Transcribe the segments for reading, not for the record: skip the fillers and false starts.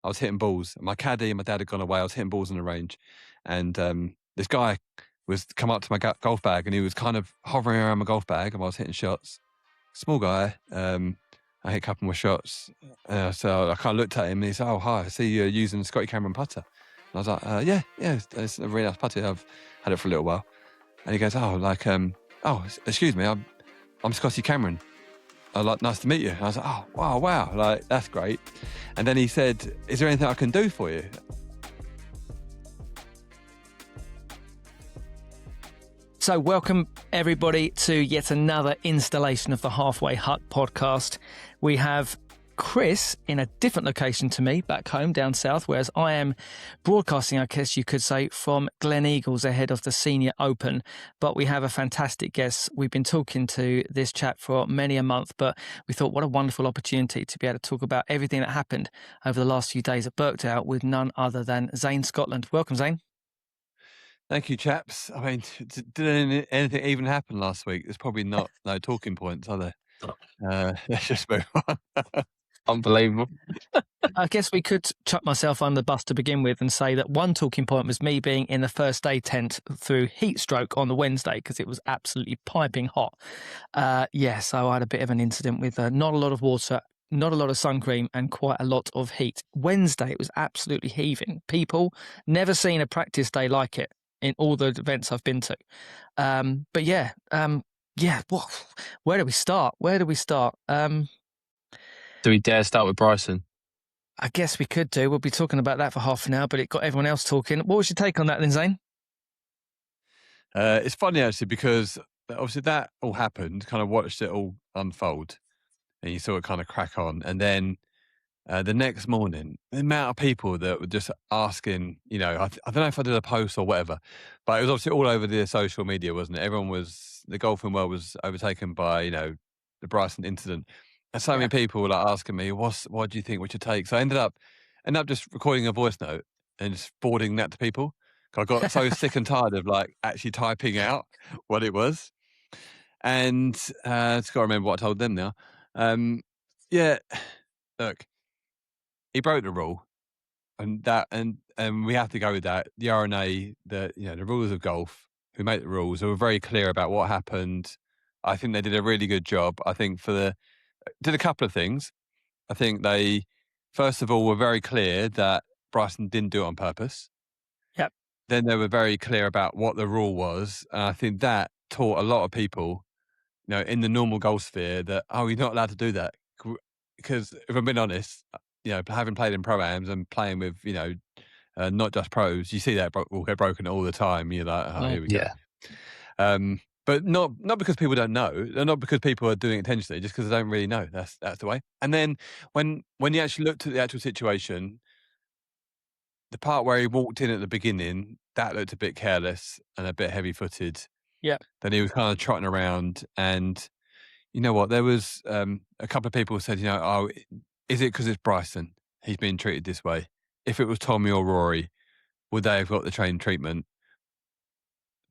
I was hitting balls. My caddy and my dad had gone away. I was hitting balls on the range, and this guy was come up to my golf bag, and he was kind of hovering around my golf bag, and I was hitting shots. Small guy. I hit a couple more shots. So I kind of looked at him, and he said, "Oh, hi, I see you're using the Scotty Cameron putter." And I was like, yeah, it's a really nice putter. I've had it for a little while. And he goes, excuse me, I'm Scotty Cameron. Nice to meet you. And I was like, oh, wow, like, that's great. And then he said, is there anything I can do for you? So welcome everybody to yet another installation of the Halfway Hut podcast. We have Kris in a different location to me back home down south, whereas I am broadcasting, I guess you could say, from Glen Eagles ahead of the Senior Open. But we have a fantastic guest. We've been talking to this chap for many a month, but we thought what a wonderful opportunity to be able to talk about everything that happened over the last few days at Birkdale with none other than Zane Scotland. Welcome, Zane. Thank you, chaps. I mean, did anything even happen last week? There's probably no talking points, are there? Let's just move on. Unbelievable. I guess we could chuck myself under the bus to begin with and say that one talking point was me being in the first day tent through heat stroke on the Wednesday because it was absolutely piping hot. So I had a bit of an incident with not a lot of water, not a lot of sun cream, and quite a lot of heat. Wednesday, it was absolutely heaving. People, never seen a practice day like it in all the events I've been to. Where do we start? Do we dare start with Bryson? I guess we could do. We'll be talking about that for half an hour, but it got everyone else talking. What was your take on that then, Zane? It's funny, actually, because obviously that all happened, kind of watched it all unfold, and you saw it kind of crack on. And then the next morning, the amount of people that were just asking, I don't know if I did a post or whatever, but it was obviously all over the social media, wasn't it? The golfing world was overtaken by, the Bryson incident. And so many people were like asking me, what do you think we should take? So I ended up just recording a voice note and just forwarding that to people. I got so sick and tired of like actually typing out what it was. And I just got to remember what I told them now. Look, he broke the rule, and we have to go with that. The R&A, the rules of golf, who make the rules, they were very clear about what happened. I think they did a really good job. I think did a couple of things. I think they, first of all, were very clear that Bryson didn't do it on purpose. Yep. Then they were very clear about what the rule was. And I think that taught a lot of people, in the normal golf sphere that, you're not allowed to do that. Because if I'm being honest, having played in pro-ams and playing with, not just pros, you see that will get broken all the time. You're like, here we go. But not because people don't know, not because people are doing it intentionally, just because they don't really know. That's the way. And then when you actually looked at the actual situation, the part where he walked in at the beginning, that looked a bit careless and a bit heavy-footed. Yeah. Then he was kind of trotting around, and you know what? There was a couple of people who said, is it because it's Bryson? He's being treated this way. If it was Tommy or Rory, would they have got the trained treatment?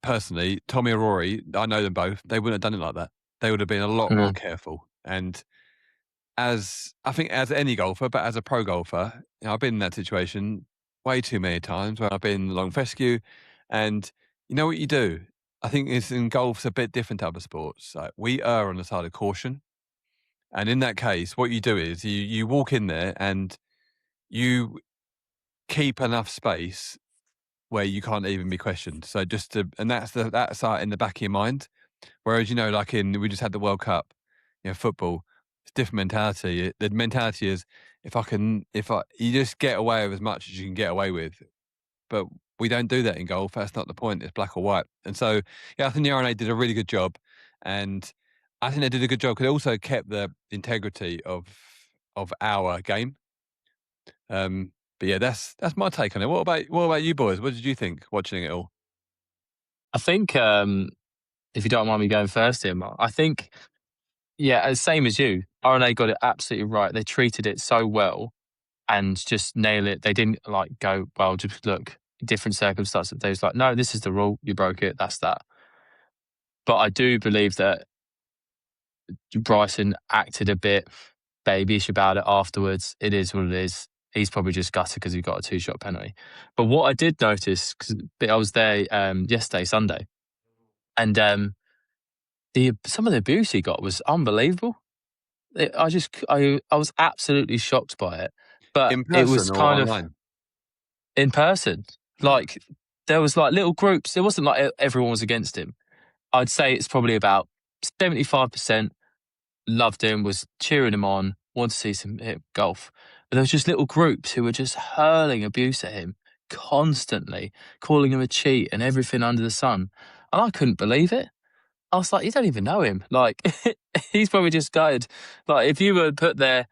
Personally, Tommy or Rory, I know them both, they wouldn't have done it like that. They would have been a lot more careful. And as any golfer, but as a pro golfer, I've been in that situation way too many times when I've been along fescue, and you know what you do? I think in golf's a bit different to other sports. Like, we err on the side of caution. And in that case, what you do is you walk in there and you keep enough space where you can't even be questioned. So and that's in the back of your mind. Whereas, like we just had the World Cup, football, it's different mentality. The mentality is you just get away with as much as you can get away with. But we don't do that in golf. That's not the point. It's black or white. And so, I think the R&A did a really good job. And I think they did a good job because it also kept the integrity of our game. But yeah, that's my take on it. What about you boys? What did you think watching it all? I think, if you don't mind me going first here, Mark, I think, same as you. R&A got it absolutely right. They treated it so well and just nail it. They didn't go, well, just look, different circumstances. They was like, no, this is the rule. You broke it. That's that. But I do believe that Bryson acted a bit babyish about it afterwards. It is what it is. he's probably just gutted because he got a 2-shot penalty. But what I did notice, because I was there yesterday, Sunday, and some of the abuse he got was unbelievable. I was absolutely shocked by it. But In it was person or kind of online? in person. Like, there was like little groups. It wasn't like everyone was against him. I'd say it's probably about 75% loved him, was cheering him on, wanted to see some hit golf. But there was just little groups who were just hurling abuse at him constantly, calling him a cheat and everything under the sun. And I couldn't believe it. I was like, you don't even know him. Like, he's probably just gutted. Like, if you were put there,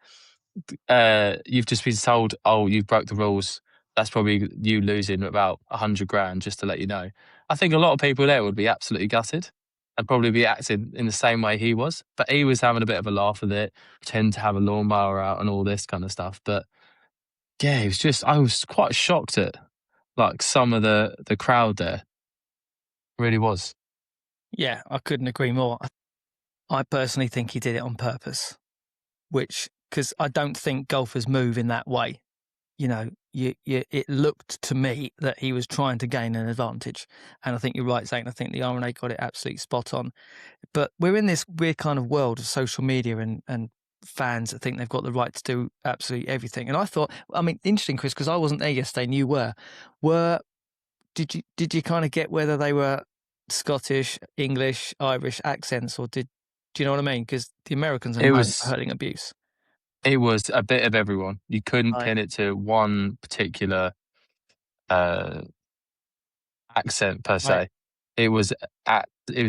you've just been told, oh, you broke the rules. That's probably you losing about 100 grand, just to let you know. I think a lot of people there would be absolutely gutted and probably be acting in the same way he was. But he was having a bit of a laugh with it, pretend to have a lawnmower out and all this kind of stuff. But yeah, I was quite shocked at like some of the crowd there. Really was. Yeah, I couldn't agree more. I personally think he did it on purpose, because I don't think golfers move in that way. You know, it looked to me that he was trying to gain an advantage. And I think you're right, Zane. I think the R&A got it absolutely spot on. But we're in this weird kind of world of social media and fans that think they've got the right to do absolutely everything. And I thought, I mean, interesting, Chris, because I wasn't there yesterday and you were. Did you kind of get whether they were Scottish, English, Irish accents, or do you know what I mean? Because the Americans are known for hurling abuse. It was a bit of everyone. You couldn't Right. pin it to one particular accent per se. Right. It was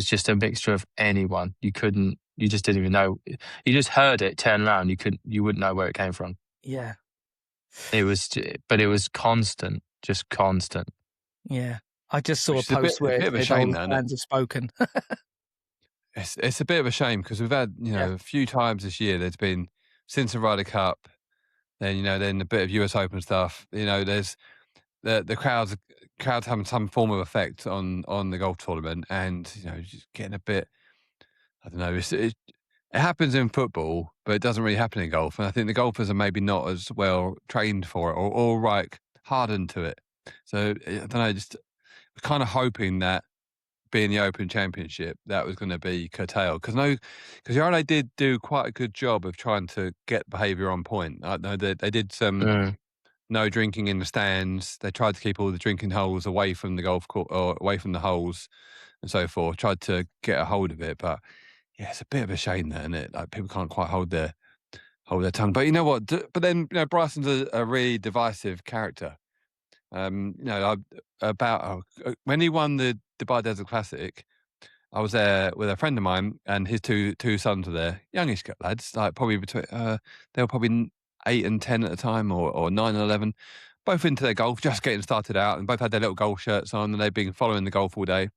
just a mixture of anyone. You just didn't even know. You just heard it, turn around, you wouldn't know where it came from. Yeah. But it was constant, just constant. Yeah. I just saw Which a is post where a bit of a all shame, the that, isn't it? fans have spoken. It's a bit of a shame because we've had, a few times this year there's been, since the Ryder Cup, then, then a bit of US Open stuff, there's the crowds having some form of effect on the golf tournament and, just getting a bit, I don't know, it happens in football, but it doesn't really happen in golf. And I think the golfers are maybe not as well trained for it or like hardened to it. So I don't know, just kind of hoping that being the Open Championship, that was going to be curtailed. Because Yarde did do quite a good job of trying to get behaviour on point. I know that they did some no drinking in the stands. They tried to keep all the drinking holes away from the golf course or away from the holes and so forth. Tried to get a hold of it, but yeah, it's a bit of a shame there, isn't it? Like people can't quite hold their tongue. But you know what? But then Bryson's a really divisive character. When he won the Dubai Desert Classic, I was there with a friend of mine, and his two sons were there, youngish lads, like probably between they were probably 8 and 10 at the time, or 9 and 11, both into their golf, just getting started out, and both had their little golf shirts on, and they'd been following the golf all day.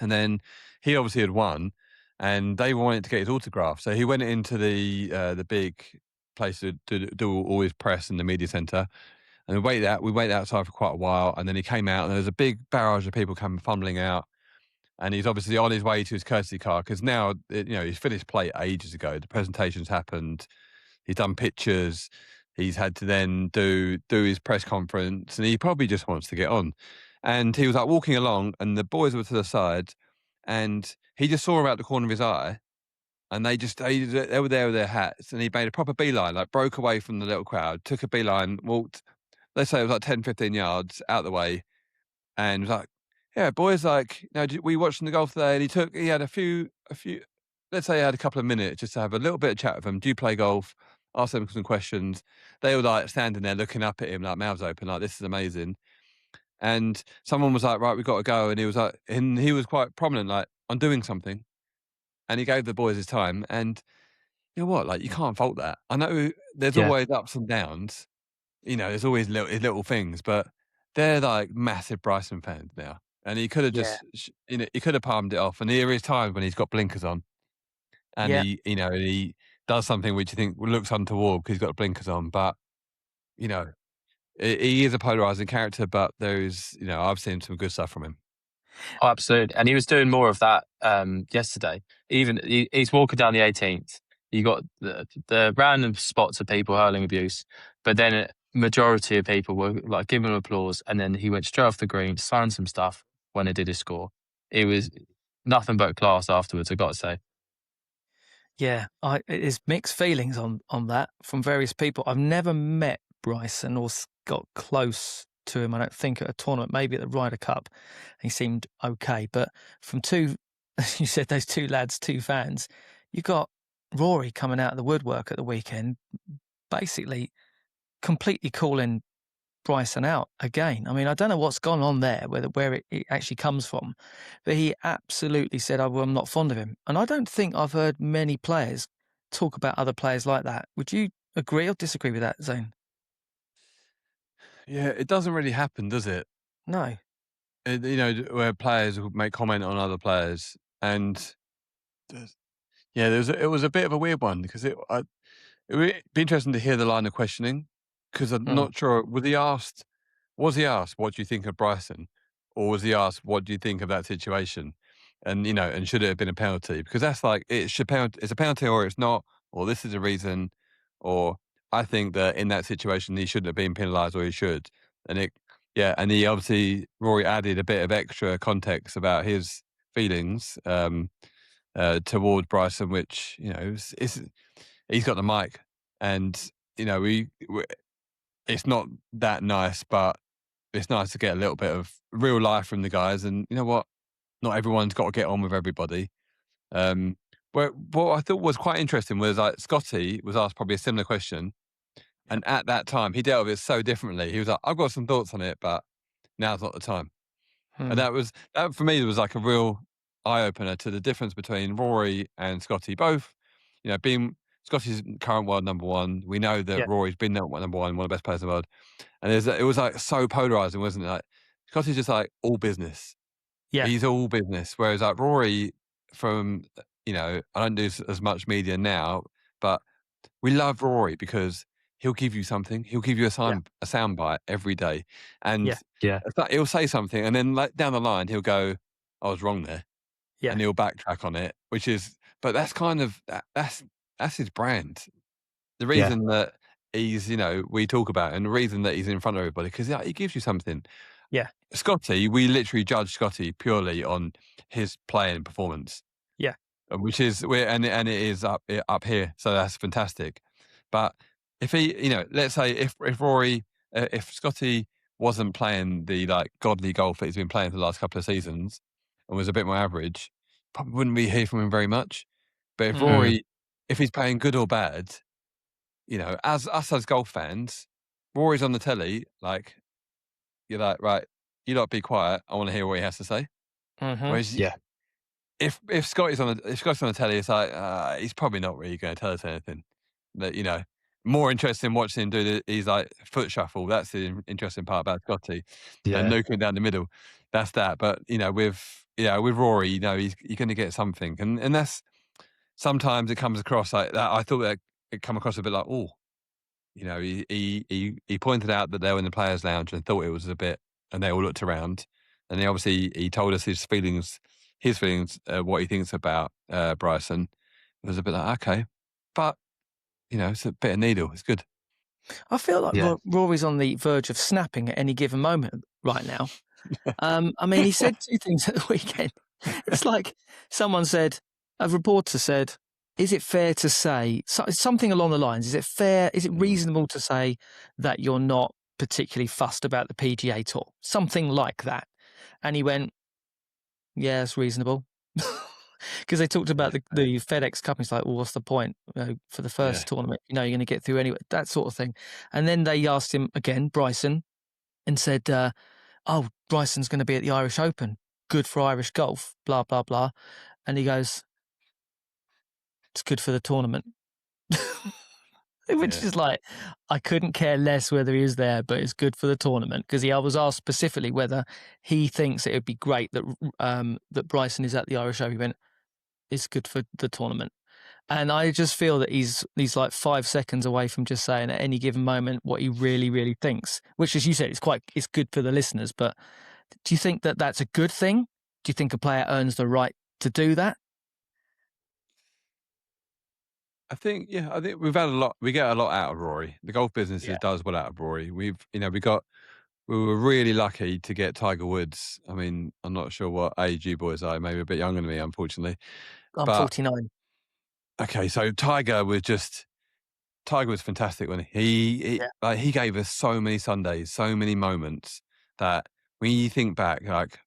And then he obviously had won, and they wanted to get his autograph, so he went into the big place to do all his press in the media centre. And we waited outside for quite a while, and then he came out, and there was a big barrage of people coming fumbling out. And he's obviously on his way to his courtesy car because now, he's finished play ages ago. The presentation's happened. He's done pictures. He's had to then do his press conference, and he probably just wants to get on. And he was like walking along, and the boys were to the side, and he just saw him out the corner of his eye. And they were there with their hats, and he made a proper beeline, like broke away from the little crowd, took a beeline, walked, let's say it was like 10, 15 yards out the way, and was like, yeah, boys, like, we watching the golf today, and he had a few, let's say he had a couple of minutes just to have a little bit of chat with them. Do you play golf? Ask them some questions. They were like standing there looking up at him, like mouths open, like, this is amazing. And someone was like, right, we've got to go. And he was like, and he was quite prominent, like, I'm doing something. And he gave the boys his time. And you know what? Like, you can't fault that. I know there's always ups and downs. There's always little things, but they're like massive Bryson fans now. And he could have just, he could have palmed it off. And there is times when he's got blinkers on, and he does something which you think looks untoward because he's got blinkers on. But he is a polarizing character. But there's, I've seen some good stuff from him. Oh, absolutely. And he was doing more of that yesterday. Even he's walking down the 18th. You got the random spots of people hurling abuse, but then majority of people were like giving him applause, and then he went straight off the green, signed some stuff when he did his score. It was nothing but class afterwards, I've got to say. Yeah, it's mixed feelings on that from various people. I've never met Bryson or got close to him, I don't think, at a tournament, maybe at the Ryder Cup. He seemed okay. But from two, as you said, those two lads, two fans, you got Rory coming out of the woodwork at the weekend, basically completely calling Bryson out again. I mean, I don't know what's gone on there, where it actually comes from, but he absolutely said, "Oh, well, I'm not fond of him." And I don't think I've heard many players talk about other players like that. Would you agree or disagree with that, Zane? Yeah, it doesn't really happen, does it? No. Where players will make comment on other players, and yeah, it was a bit of a weird one because it would be interesting to hear the line of questioning because I'm Mm. not sure. Was he asked, what do you think of Bryson? Or was he asked, what do you think of that situation? And should it have been a penalty? Because that's like, it's a penalty or it's not, or this is a reason, or I think that in that situation, he shouldn't have been penalised or he should. And he obviously, Rory added a bit of extra context about his feelings towards Bryson, which, he's got the mic and, it's not that nice, but it's nice to get a little bit of real life from the guys. And you know what? Not everyone's got to get on with everybody. What I thought was quite interesting was like Scotty was asked probably a similar question. And at that time, he dealt with it so differently. He was like, I've got some thoughts on it, but now's not the time. And Mm. that for me was like a real eye opener to the difference between Rory and Scotty. Both, being Scotty's current world number one. We know that Yeah. Rory's been number one of the best players in the world. And it was like so polarizing, wasn't it? Like Scotty's just like all business. Yeah. He's all business. Whereas like Rory, I don't do as much media now, but we love Rory because he'll give you something. He'll give you Yeah. a sound bite every day, and Yeah. Yeah. it's like he'll say something, and then like down the line he'll go, "I was wrong there," Yeah. and he'll backtrack on it. But that's kind of that's his brand. The Yeah. reason that he's, we talk about it and the reason that he's in front of everybody because he gives you something. Yeah. Scotty, we literally judge Scotty purely on his playing performance. Yeah. Which is and it is up here, so that's fantastic. But if he, let's say if Rory, if Scotty wasn't playing the like godly golf that he's been playing for the last couple of seasons and was a bit more average, probably wouldn't we hear from him very much. But if Mm. Rory, if he's playing good or bad, as us as golf fans, Rory's on the telly, like you're like, right, you lot be quiet. I want to hear what he has to say. Mm-hmm. Whereas Yeah. if Scotty's on the telly, it's like he's probably not really going to tell us anything. But more interested in watching him do he's like foot shuffle. That's the interesting part about Scotty and Yeah. nuking down the middle. That's that. But with Rory, you're going to get something, and that's sometimes it comes across like that. I thought that it come across a bit like he pointed out that they were in the players' lounge and thought it was a bit, and they all looked around, and he told us his feelings, what he thinks about Bryson. It was a bit like okay, but it's a bit of needle. It's good. I feel like Yeah. Rory's on the verge of snapping at any given moment right now. I mean, he said two things at the weekend. It's like a reporter said, is it fair to say, something along the lines, is it reasonable to say that you're not particularly fussed about the PGA Tour? Something like that. And he went, yeah, it's reasonable. Because they talked about the FedEx Cup. He's like, well, what's the point for the first Yeah. tournament? You're going to get through anyway, that sort of thing. And then they asked him again, Bryson, and said, oh, Bryson's going to be at the Irish Open. Good for Irish golf, blah, blah, blah. And he goes, it's good for the tournament. Which is like, I couldn't care less whether he is there, but it's good for the tournament. Because I was asked specifically whether he thinks it would be great that Bryson is at the Irish Open. He went, it's good for the tournament. And I just feel that he's like 5 seconds away from just saying at any given moment what he really, really thinks, which, as you said, it's good for the listeners. But do you think that that's a good thing? Do you think a player earns the right to do that? I think we've had a lot. We get a lot out of Rory. The golf business Yeah. does well out of Rory. We were really lucky to get Tiger Woods. I mean, I'm not sure what age you boys are. Maybe a bit younger than me, unfortunately. I'm But 49. okay, so Tiger was fantastic when Yeah. he gave us so many Sundays, so many moments that when you think back, like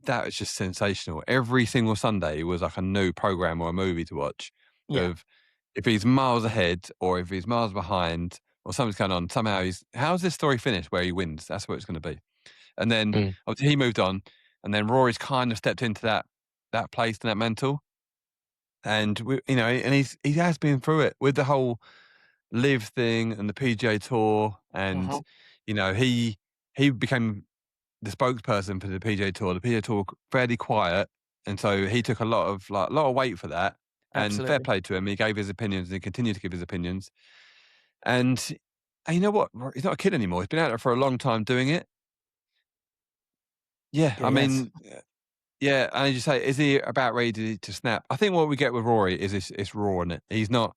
that was just sensational. Every single Sunday was like a new program or a movie to watch. Yeah. Of if he's miles ahead or if he's miles behind or something's going on, somehow how's this story finished where he wins? That's what it's going to be. And then Mm. obviously he moved on, and then Rory's kind of stepped into that place and that mantle. And he has been through it with the whole live thing and the PGA Tour, and Mhm. he became the spokesperson for the PGA Tour. The PGA Tour fairly quiet, and so he took a lot of weight for that. And fair Absolutely. play to him. He gave his opinions and he continued to give his opinions. And you know what? He's not a kid anymore. He's been out there for a long time doing it. Yeah, Yeah, I yes. mean, yeah. And as you say, is he about ready to snap? I think what we get with Rory is it's raw, is it? He's not.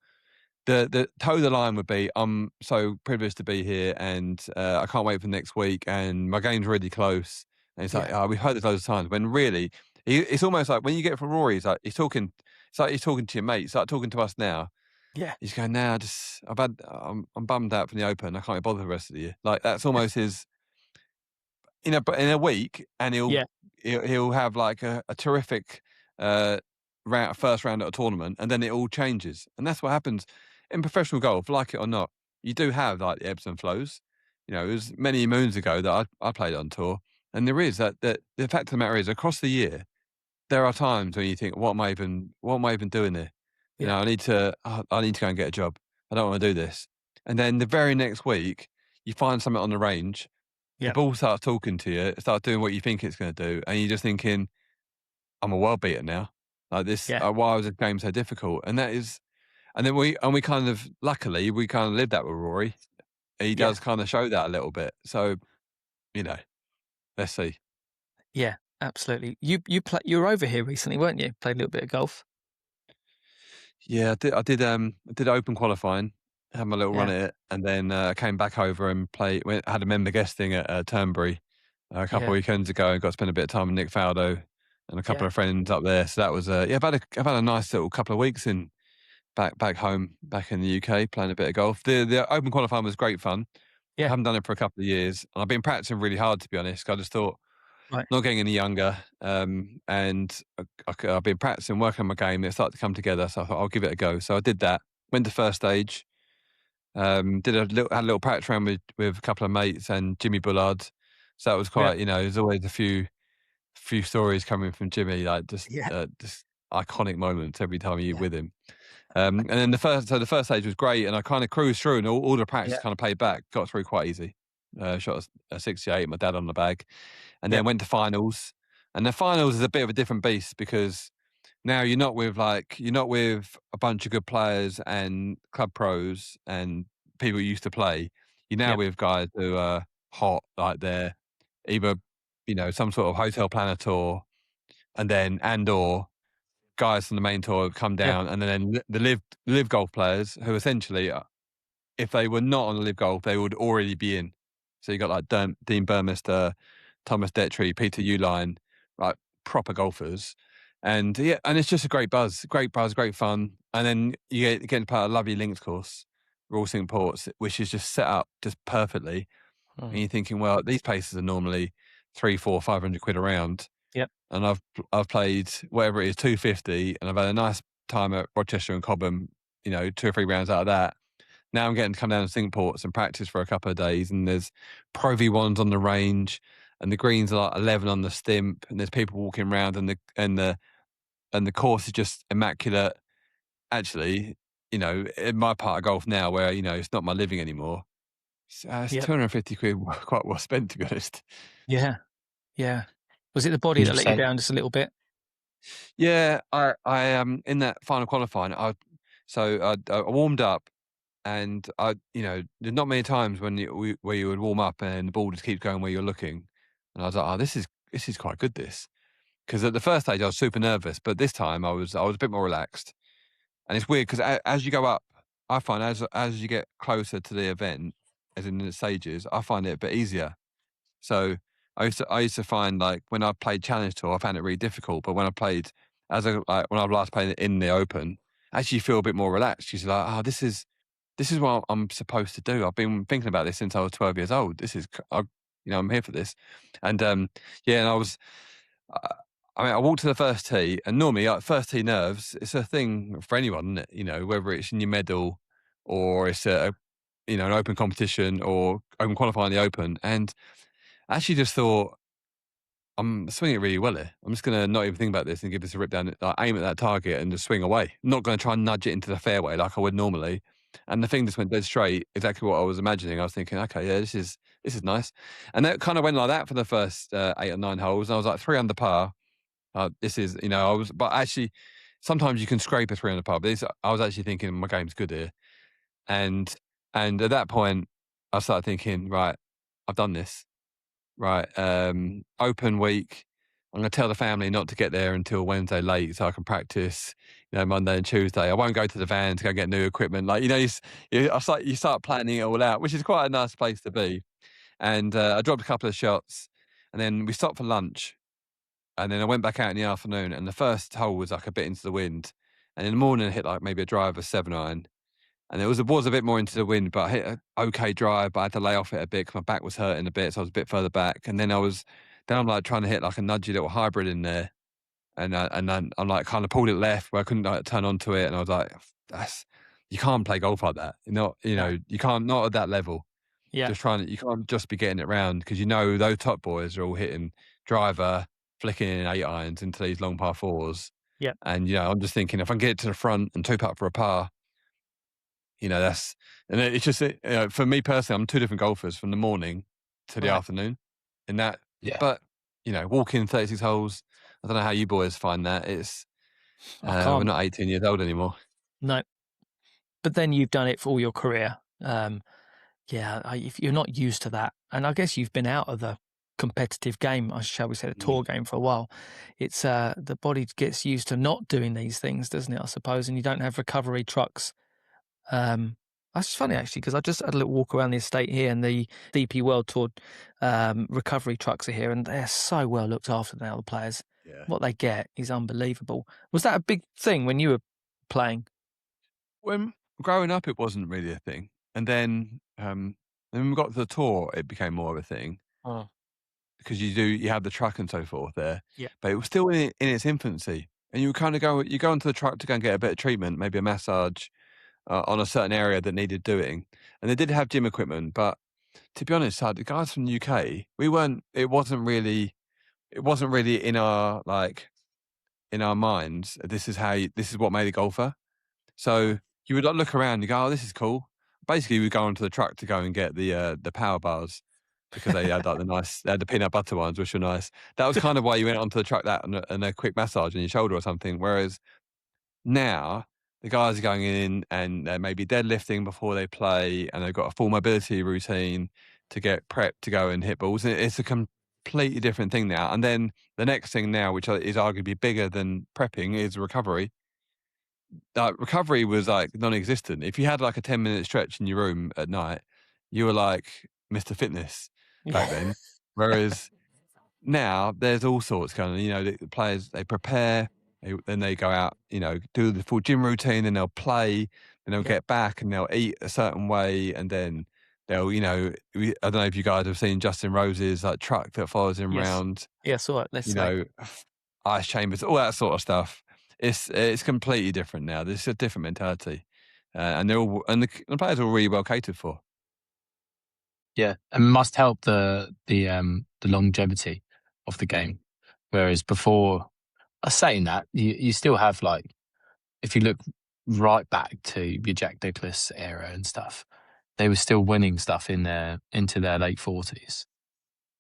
The toe of the line would be, I'm so privileged to be here, and I can't wait for next week, and my game's really close. And it's like, Yeah. oh, we've heard this loads of times. When really, it's almost like when you get from Rory, it's like he's talking. It's like he's talking to your mate. It's like talking to us now. Yeah. He's going, now. I'm bummed out from the Open. I can't be bothered the rest of the year. Like that's almost his. But in a week, and Yeah. he'll have like a terrific uh, first round at a tournament, and then it all changes, and that's what happens in professional golf. Like it or not, you do have like the ebbs and flows. It was many moons ago that I played on tour, and there is that. The fact of the matter is, across the year, there are times when you think, what am I even doing here? Yeah. I need to go and get a job. I don't want to do this. And then the very next week, you find something on the range, the Yeah. ball starts talking to you, it starts doing what you think it's going to do, and you're just thinking, "I'm a world beater now." Like this, Yeah. why was the game so difficult? And that is, and then we kind of luckily we kind of lived that with Rory. He Yeah. does kind of show that a little bit. So you know, let's see. Yeah. Absolutely. You were over here recently, weren't you? Played a little bit of golf. Yeah, I did. I did open qualifying, had my little run Yeah. at it, and then came back over and had a member guesting at Turnberry a couple of Yeah. weekends ago, and got to spend a bit of time with Nick Faldo and a couple Yeah. of friends up there. So that was I've had a nice little couple of weeks in back home, back in the UK, playing a bit of golf. The open qualifying was great fun. I Yeah. haven't done it for a couple of years, and I've been practicing really hard, to be honest. I just thought, Right. not getting any younger, and I've been practicing, working on my game. It started to come together, so I thought I'll give it a go. So I did that. Went to first stage. Had a little practice round with a couple of mates and Jimmy Bullard. So that was Yeah. quite, there's always a few stories coming from Jimmy, like Yeah. just iconic moments every time you're with him. And then the first stage was great, and I kind of cruised through, and all the practice Yeah. kind of played back, got through quite easy. Shot a 68, my dad on the bag, and Yeah. then went to finals. And the finals is a bit of a different beast because now you're not with a bunch of good players and club pros and people who used to play. You're now Yeah. with guys who are hot, like they're either some sort of hotel planner tour, or guys from the main tour have come Yeah. down, and then the live golf players who essentially, if they were not on the live golf, they would already be in. So you got like Dean Burmester, Thomas Detry, Peter Uline, like proper golfers. And yeah, and it's just a great buzz, great fun. And then you get to play a lovely links course, Royal St Ports, which is just set up just perfectly. And Mm. you're thinking, well, these places are normally 3, 4, 500 quid a round, Yep. and I've played whatever it is, 250, and I've had a nice time at Rochester and Cobham, 2 or 3 rounds out of that. Now I'm getting to come down to Singports and practice for a couple of days, and there's Pro V1s on the range, and the greens are like 11 on the stimp, and there's people walking around, and the course is just immaculate. Actually, in my part of golf now, where it's not my living anymore, it's Yep. 250 quid quite well spent, to be honest. Yeah. Yeah. Was it the body that let you 100%. down just a little bit? Yeah, I in that final qualifying, I warmed up, and there's not many times where you would warm up and the ball just keeps going where you're looking, and I was like, oh, this is quite good, this, because at the first stage I was super nervous, but this time I was a bit more relaxed, And it's weird because as you go up, I find as you get closer to the event, as in the stages, I find it a bit easier. So I used to find like when I played Challenge Tour, I found it really difficult. But when I played when I last played in the Open, I actually feel a bit more relaxed. She's like, oh, this is what I'm supposed to do. I've been thinking about this since I was 12 years old. I'm here for this. And yeah, and I was. I walked to the first tee, and normally, like, first tee nerves, it's a thing for anyone, isn't it? You know, whether it's in your medal or it's an open competition or open qualifying the Open. And I actually just thought, I'm swinging it really well here. I'm just going to not even think about this and give this a rip down, like, aim at that target and just swing away. I'm not going to try and nudge it into the fairway like I would normally. And the thing just went dead straight, exactly what I was imagining. I was thinking, okay, yeah, this is nice. And that kind of went like that for the first 8 or 9 holes. And I was like 3 under par. But actually, sometimes you can scrape a 3 under par. But I was actually thinking my game's good here. And at that point, I started thinking, right, I've done this. Right, Open week. I'm going to tell the family not to get there until Wednesday late, so I can practice. Monday and Tuesday. I won't go to the van to go get new equipment. Like, you start planning it all out, which is quite a nice place to be. And I dropped a couple of shots, and then we stopped for lunch, and then I went back out in the afternoon. And the first hole was like a bit into the wind, and in the morning I hit like maybe a driver 7-iron. And it was a bit more into the wind, but I hit an okay drive, but I had to lay off it a bit because my back was hurting a bit, so I was a bit further back. And then I'm like trying to hit like a nudgy little hybrid in there, and then I'm like kind of pulled it left where I couldn't like turn onto it, and I was like, you can't play golf like that. You can't, not at that level. Yeah. You can't just be getting it round because those top boys are all hitting driver, flicking in 8-irons into these long par 4s. Yeah. And I'm just thinking if I can get it to the front and 2-putt for a par. It's just for me personally, I'm 2 different golfers from the morning to the afternoon. In that, Yeah. But walking 36 holes, I don't know how you boys find that. It's we're not 18 years old anymore. No, but then you've done it for all your career. If you're not used to that, and I guess you've been out of the competitive game, shall we say, the tour game for a while. It's the body gets used to not doing these things, doesn't it? I suppose, and you don't have recovery trucks. That's funny actually, because I just had a little walk around the estate here, and the DP World Tour recovery trucks are here, and they're so well looked after now. The players, what they get is unbelievable. Was that a big thing when you were playing? When growing up, it wasn't really a thing, and then when we got to the tour, it became more of a thing. Oh. Because you have the truck and so forth there. Yeah. But it was still in its infancy, and you kind of go onto the truck to go and get a bit of treatment, maybe a massage. On a certain area that needed doing, and they did have gym equipment. But to be honest, the guys from the UK, it wasn't really in our minds. This is what made a golfer. So you would look around and go, "Oh, this is cool." Basically, we go onto the truck to go and get the power bars because they had they had the peanut butter ones, which were nice. That was kind of why you went onto the truck, that and a quick massage on your shoulder or something. Whereas now, the guys are going in and they're maybe deadlifting before they play, and they've got a full mobility routine to get prepped to go and hit balls. And it's a completely different thing now. And then the next thing now, which is arguably bigger than prepping, is recovery. Recovery was like non-existent. If you had like a 10-minute stretch in your room at night, you were like Mr. Fitness back then. Whereas now there's all sorts going on. The players, they prepare. Then they go out, do the full gym routine, then they'll play, then they'll get back and they'll eat a certain way, and then they'll, I don't know if you guys have seen Justin Rose's like truck that follows him around. Yeah, saw it. Let's ice chambers, all that sort of stuff. It's completely different now. There's a different mentality, and the players are all really well catered for. Yeah, and must help the longevity of the game, whereas before. Saying that, you still have, like, if you look right back to your Jack Nicklaus era and stuff, they were still winning stuff into their late 40s,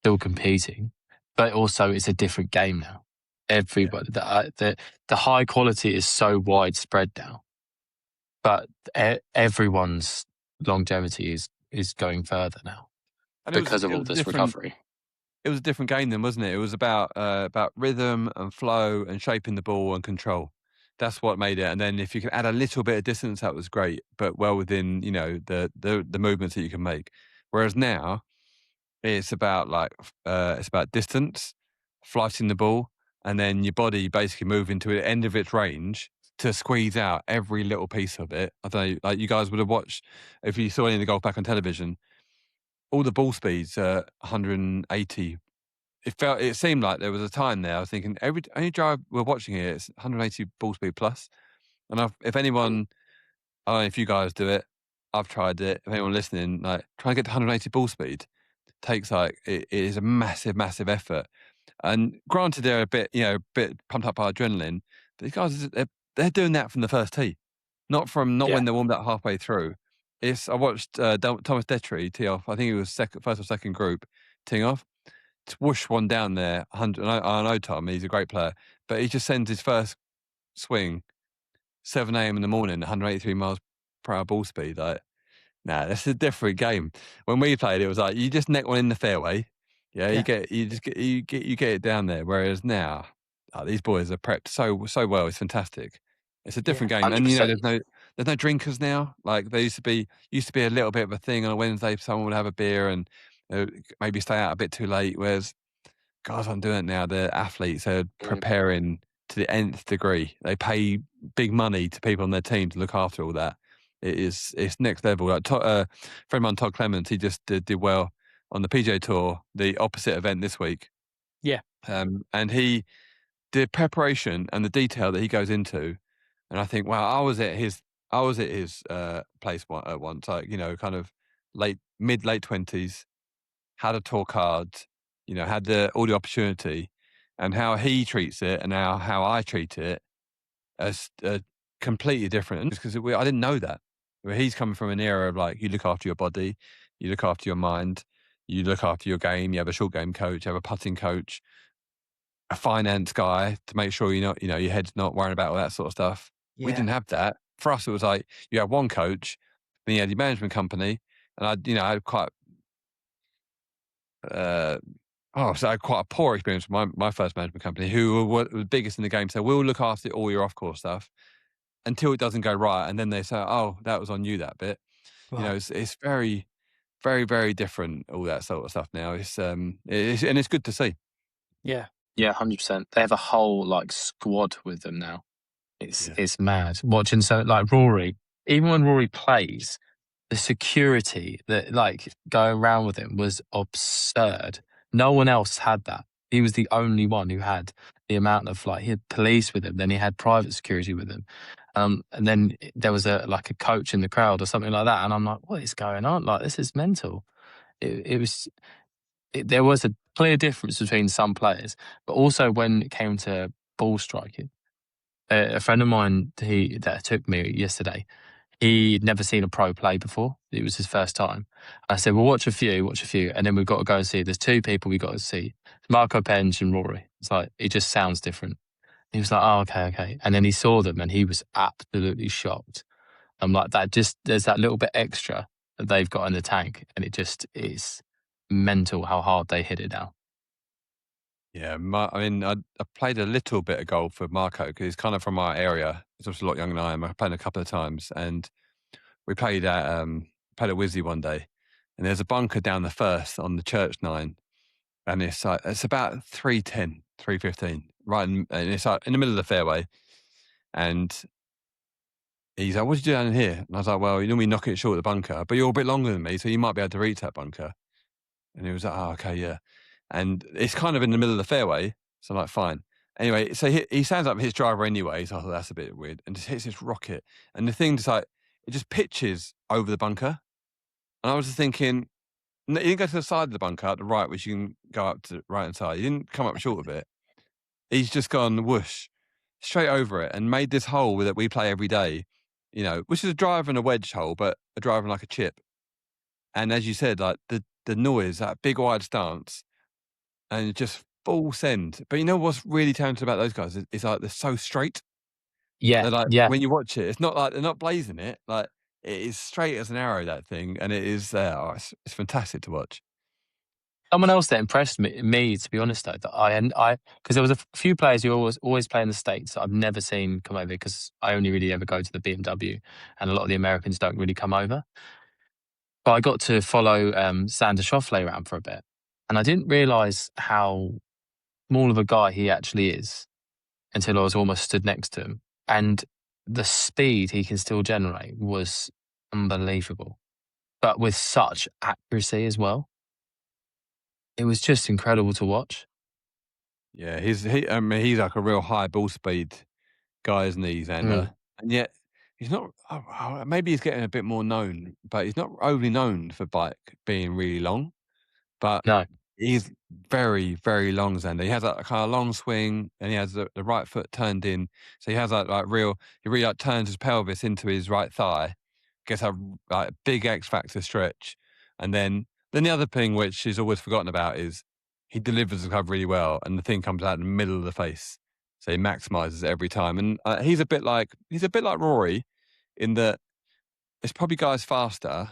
still competing, but also it's a different game now. Everybody, the high quality is so widespread now, but everyone's longevity is going further now because of all this recovery. It was a different game then, wasn't it? It was about rhythm and flow and shaping the ball and control. That's what made it. And then if you can add a little bit of distance, that was great, but well within, the movements that you can make. Whereas now it's about it's about distance, flighting the ball, and then your body basically moving to the end of its range to squeeze out every little piece of it. I don't know, like you guys would have watched, if you saw any of the golf back on television, all the ball speeds are 180. It seemed like there was a time there I was thinking any drive we're watching here, it's 180 ball speed plus. And if anyone, I don't know if you guys do it, I've tried it. If anyone listening, like try and get to 180 ball speed takes it is a massive, massive effort. And granted, they're a bit pumped up by adrenaline. But these guys, they're doing that from the first tee, not when they're warmed up halfway through. I watched Thomas Detry tee off. I think he was first or second group teeing off. Whoosh one down there. 100. I know Tom. He's a great player, but he just sends his first swing 7 a.m. in the morning, 183 miles per hour ball speed. Like, nah, that's a different game. When we played, it was like you just neck one in the fairway. Yeah, you get it down there. Whereas now, these boys are prepped so well. It's fantastic. It's a different game, and 100%. there's no drinkers now. Like there used to be a little bit of a thing on a Wednesday. Someone would have a beer and maybe stay out a bit too late. Whereas guys aren't doing it now. They're athletes. They're preparing to the nth degree. They pay big money to people on their team to look after all that. It's next level. Like friend of mine, Todd Clements, he just did well on the PGA Tour, the opposite event this week. Yeah. And the preparation and the detail that he goes into, and I think, wow, I was at his place at once, like, kind of mid late 20s, had a tour card, had all the opportunity, and how he treats it and how I treat it as completely different. Because I didn't know that. He's coming from an era of like, you look after your body, you look after your mind, you look after your game. You have a short game coach, you have a putting coach, a finance guy to make sure your head's not worrying about all that sort of stuff. Yeah. We didn't have that. For us, it was like you had one coach, then you had your management company, and I had quite so I had quite a poor experience with my first management company, who were the biggest in the game. So we'll look after all your off course stuff until it doesn't go right, and then they say, "Oh, that was on you, that bit." Right. It's very, very, very different. All that sort of stuff now. It's good to see. Yeah. Yeah, 100%. They have a whole squad with them now. It's mad watching. So Rory, even when Rory plays, the security that going around with him was absurd. No one else had that. He was the only one who had the amount of he had police with him, then he had private security with him. And then there was a coach in the crowd or something like that. And I'm like, what is going on? This is mental. There was a clear difference between some players, but also when it came to ball striking, a friend of mine that took me yesterday, he'd never seen a pro play before. It was his first time. I said, well, watch a few, and then we've got to go and see. There's two people we've got to see. Marco Penge and Rory. It's it just sounds different. He was like, oh, okay. And then he saw them and he was absolutely shocked. I'm like, there's that little bit extra that they've got in the tank, and it just is mental how hard they hit it now. Yeah, I played a little bit of golf with Marco because he's kind of from our area. He's also a lot younger than I am. I played a couple of times, and we played at Wizzy one day, and there's a bunker down the first on the church 9, and it's about 310, 315, right, and it's in the middle of the fairway, and he's like, "What did you do down in here?" And I was like, "Well, you normally knock it short of the bunker, but you're a bit longer than me, so you might be able to reach that bunker." And he was like, "Oh, okay, yeah." And it's kind of in the middle of the fairway, so I'm like, fine. Anyway, so he stands up his driver anyway, so I thought that's a bit weird, and just hits this rocket, and the thing just it just pitches over the bunker, and I was just thinking, no, he didn't go to the side of the bunker, at the right, which you can go up to the right hand side. He didn't come up short of it. He's just gone whoosh straight over it and made this hole that we play every day, which is a driver and a wedge hole, but a driver and a chip. And as you said, the noise, that big wide stance, and just full send. But you know what's really talented about those guys is they're so straight. Yeah, They're when you watch it, it's not like they're not blazing it. It is straight as an arrow, that thing, and it is it's fantastic to watch. Someone else that impressed me, to be honest, though, that I because there was a few players who always play in the States that I've never seen come over because I only really ever go to the BMW, and a lot of the Americans don't really come over. But I got to follow Xander Schauffele around for a bit, and I didn't realise how small of a guy he actually is until I was almost stood next to him. And the speed he can still generate was unbelievable, but with such accuracy as well. It was just incredible to watch. Yeah, he's like a real high ball speed guy, isn't he, Xander? And yet he's not. Maybe he's getting a bit more known, but he's not overly known for bike being really long. But No, he's very, very long, Xander. He has that kind of long swing, and he has the right foot turned in. So he has that he really like turns his pelvis into his right thigh, gets a like big X factor stretch, and then the other thing which is always forgotten about is he delivers the club really well, and the thing comes out in the middle of the face, so he maximizes it every time. And he's a bit like Rory, in that it's probably guys faster,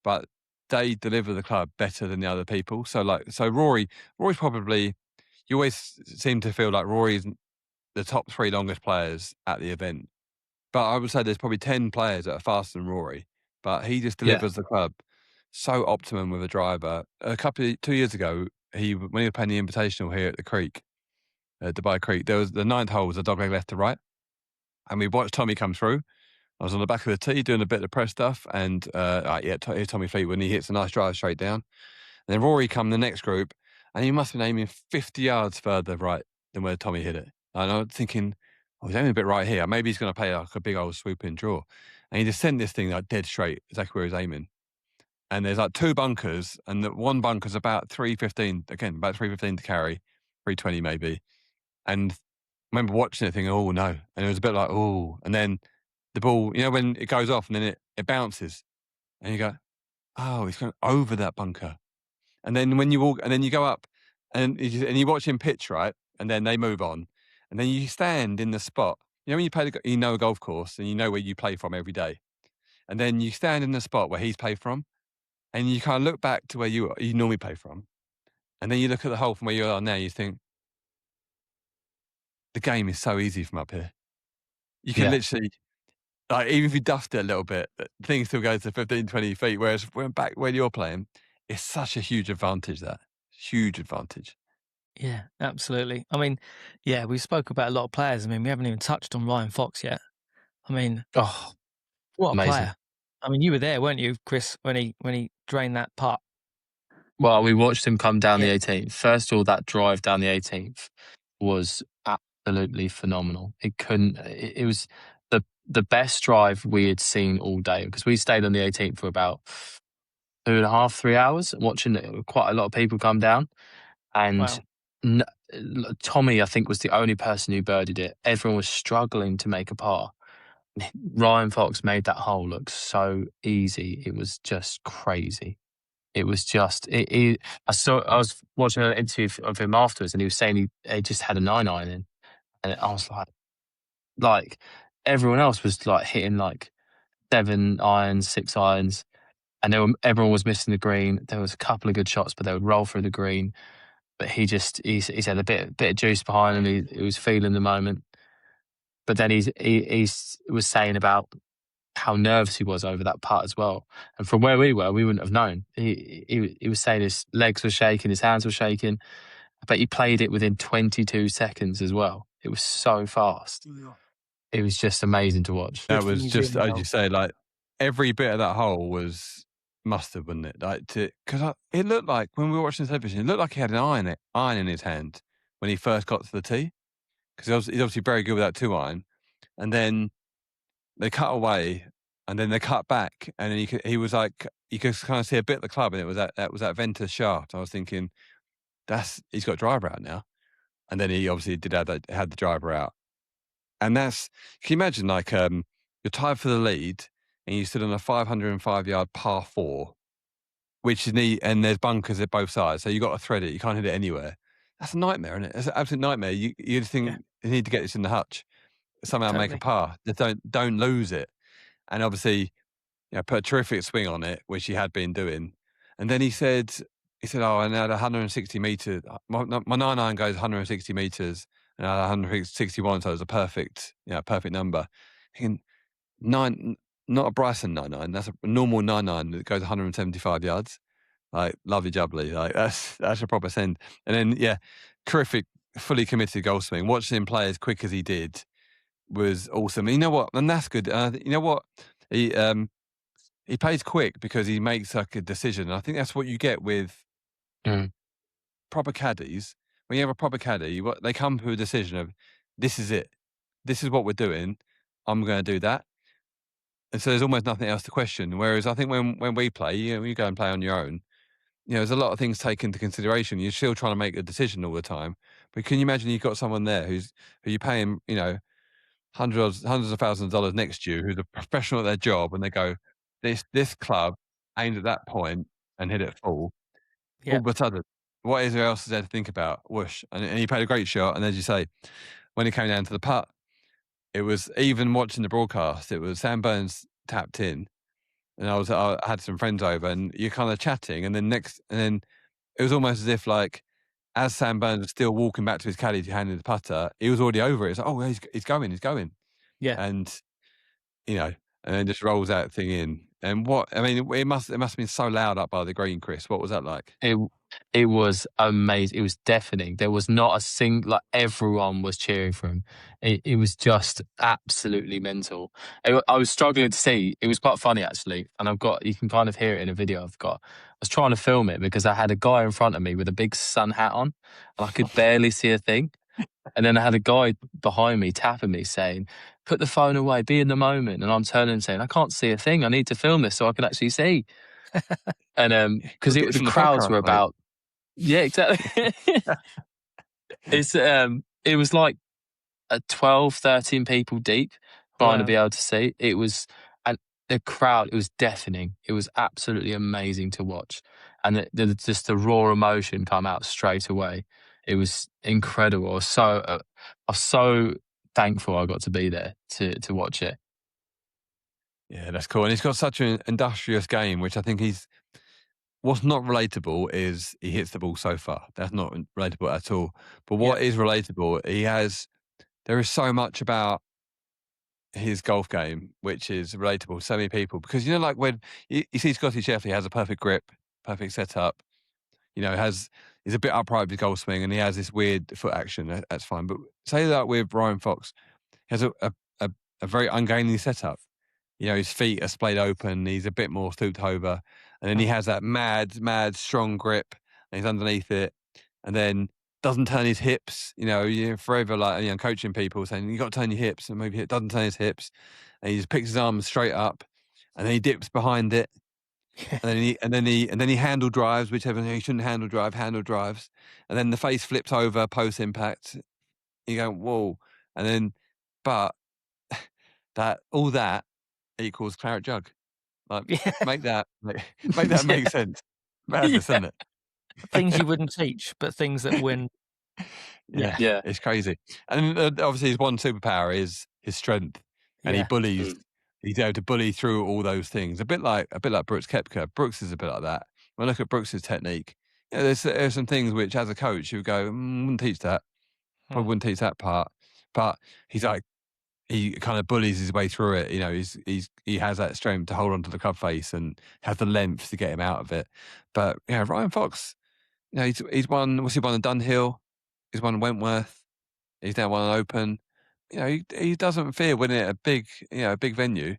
but they deliver the club better than the other people. So Rory's probably, you always seem to feel like Rory's the top 3 longest players at the event. But I would say there's probably 10 players that are faster than Rory, but he just yeah, delivers the club so optimum with a driver. 2 years ago, when he was playing the Invitational here at the Creek, Dubai Creek, there was the 9th hole was a dogleg left to right, and we watched Tommy come through. I was on the back of the tee doing a bit of press stuff, and here's Tommy Fleetwood, and he hits a nice drive straight down. And then Rory come the next group, and he must have been aiming 50 yards further right than where Tommy hit it. And I was thinking, he's aiming a bit right here. Maybe he's going to play like a big old swoop-in draw. And he just sent this thing like dead straight, exactly where he's aiming. And there's like 2 bunkers, and the one bunker's about 315, again, about 315 to carry, 320 maybe. And I remember watching it thinking, oh no. And it was a bit like, oh. And then the ball, when it goes off and then it bounces, and you go, oh, he's going over that bunker. And then when you walk, and then you go up, and you watch him pitch, right? And then they move on, and then you stand in the spot. When you play, a golf course, and you know where you play from every day, and then you stand in the spot where he's played from, and you kind of look back to where you normally play from, and then you look at the hole from where you are now. You think the game is so easy from up here. You can yeah. literally, like, even if you dust it a little bit, things still go to 15, 20 feet. Whereas back where you're playing, it's such a huge advantage. That huge advantage. Yeah, absolutely. I mean, yeah, we spoke about a lot of players. I mean, we haven't even touched on Ryan Fox yet. I mean, Oh, what a amazing. player! I mean, you were there, weren't you, Chris, when he drained that putt? Well, we watched him come down Yeah. the 18th. First of all, that drive down the 18th was absolutely phenomenal. It was the best drive we had seen all day, because we stayed on the 18th for about 2.5, 3 hours watching quite a lot of people come down. And Wow. Tommy, I think, was the only person who birdied it. Everyone was struggling to make a par. Ryan Fox made that hole look so easy. It was just crazy. It was just. I was watching an interview of him afterwards, and he was saying he just had a 9-iron in, and I was like everyone else was like hitting like 7 irons, 6 irons, and everyone was missing the green. There was a couple of good shots, but they would roll through the green. But he's had a bit of juice behind him. He was feeling the moment. But then he was saying about how nervous he was over that putt as well. And from where we were, we wouldn't have known. He was saying his legs were shaking, his hands were shaking, but he played it within 22 seconds as well. It was so fast. It was just amazing to watch. That was just, as you say, like every bit of that hole was mustard, wasn't it? Like, because it looked like when we were watching the television, it looked like he had an iron in his hand when he first got to the tee, because he's obviously very good with that 2-iron. And then they cut away, and then they cut back, and then he was like, you could kind of see a bit of the club, and it was that Ventus shaft. I was thinking, he's got a driver out now, and then he obviously had the driver out. And can you imagine, like, you're tied for the lead and you stood on a 505-yard par 4, which is neat, and there's bunkers at both sides, so you got to thread it. You can't hit it anywhere. That's a nightmare, isn't it? It's an absolute nightmare. You just think you need to get this in the hutch, somehow make a par. Just don't lose it. And obviously, put a terrific swing on it, which he had been doing. And then he said he said, "Oh, and I had 160 meters. My 99 goes 160 meters, and I had 161, so it was a perfect, perfect number." Thinking, nine, not a Bryson 99. That's a normal 99 that goes 175 yards. Like lovely jubbly. Like that's a proper send. And then terrific, fully committed goal swing. Watching him play as quick as he did was awesome. And you know what? And that's good. You know what? He plays quick because he makes like a decision. And I think that's what you get with proper caddies. When you have a proper caddy, they come to a decision of, this is it. This is what we're doing. I'm going to do that. And so there's almost nothing else to question. Whereas I think when we play, you go and play on your own, there's a lot of things taken into consideration. You're still trying to make a decision all the time. But can you imagine you've got someone there who you're paying, hundreds of thousands of dollars next to you, who's a professional at their job, and they go, this club aimed at that point and hit it full. All of a sudden, what is there else is there to think about? Whoosh. And he played a great shot. And as you say, when he came down to the putt, it was, even watching the broadcast, it was Sam Burns tapped in. And I had some friends over, and you're kind of chatting, and then it was almost as if, like, as Sam Burns was still walking back to his caddy to hand him the putter, he was already over it. It's like, oh, he's going. Yeah. And, and then just rolls that thing in. And it must have been so loud up by the green, Chris. What was that like? It was amazing. It was deafening. There was not a single, like, everyone was cheering for him. It was just absolutely mental. I was struggling to see. It was quite funny, actually. And you can kind of hear it in a video I've got. I was trying to film it because I had a guy in front of me with a big sun hat on, and I could barely see a thing. And then I had a guy behind me tapping me saying, "Put the phone away, be in the moment." And I'm turning and saying, "I can't see a thing. I need to film this so I can actually see." And because the crowds were about, yeah, exactly. It was like 12, 13 people deep trying to be able to see. It was, and the crowd, it was deafening. It was absolutely amazing to watch. And just the raw emotion come out straight away. It was incredible. I was so thankful I got to be there to watch it. Yeah, that's cool. And he's got such an industrious game, which I think what's not relatable is he hits the ball so far. That's not relatable at all. But what is relatable, there is so much about his golf game which is relatable to so many people. Because, like when you see Scotty Scheffler has a perfect grip, perfect setup, he's a bit upright with his golf swing, and he has this weird foot action. That's fine. But say that with Ryan Fox, he has a very ungainly setup. His feet are splayed open. He's a bit more stooped over. And then he has that mad, strong grip, and he's underneath it. And then doesn't turn his hips. Forever, like, coaching people saying, you got to turn your hips, and maybe it doesn't turn his hips. And he just picks his arms straight up, and then he dips behind it. and then he handle drives, whichever he shouldn't handle drives. And then the face flips over post impact. You go, whoa. And then, but all that equals claret jug. Like, make that make sense. Madness, isn't it? Things you wouldn't teach, but things that win. Yeah. It's crazy. And obviously his one superpower is his strength, and he bullies. He's able to bully through all those things. A bit like Brooks Koepka. Brooks is a bit like that. When I look at Brooks's technique, there's some things which, as a coach, you would go, wouldn't teach that. Probably wouldn't teach that part. But he's like, he kind of bullies his way through it. He has that strength to hold on to the club face and has the length to get him out of it. But Ryan Fox, he's won. What's he won? The Dunhill. He's won Wentworth. He's now won an Open. He doesn't fear winning at a big venue.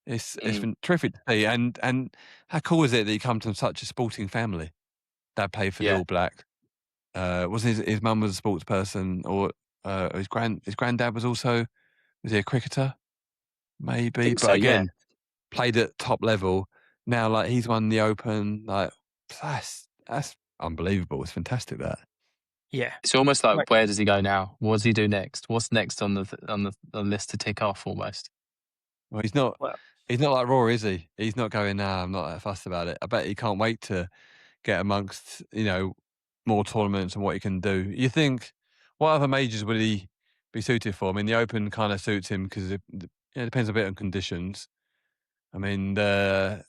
It's been terrific to see. And how cool is it that he comes from such a sporting family? Dad played for the All Blacks. Wasn't his mum was a sports person, or his granddad was also. Was he a cricketer? Maybe. But again, played at top level. Now, like, he's won the Open. Like, that's unbelievable. It's fantastic, that. Yeah. It's almost like, where does he go now? What does he do next? What's next on the list to tick off, almost? Well, he's not like Rory, is he? He's not going, nah, I'm not that fussed about it. I bet he can't wait to get amongst, more tournaments and what he can do. You think, what other majors would he be suited for? I mean, the Open kind of suits him because it depends a bit on conditions. I mean, the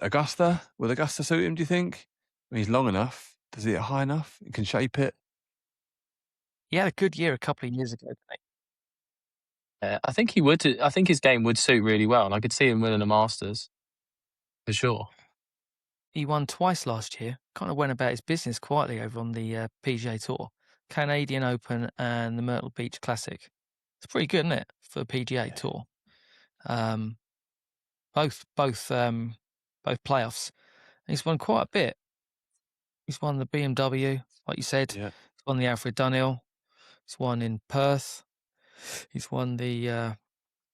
Augusta, will Augusta suit him, do you think? I mean, he's long enough. Does he hit high enough? He can shape it. He had a good year a couple of years ago, didn't he? I think he would. I think his game would suit really well, and I could see him winning a Masters for sure. He won twice last year. Kind of went about his business quietly over on the PGA Tour, Canadian Open and the Myrtle Beach Classic. It's pretty good, isn't it, for the PGA Tour? Both playoffs. He's won quite a bit. He's won the BMW, like you said. Yeah. He's won the Alfred Dunhill. He's won in Perth. He's won the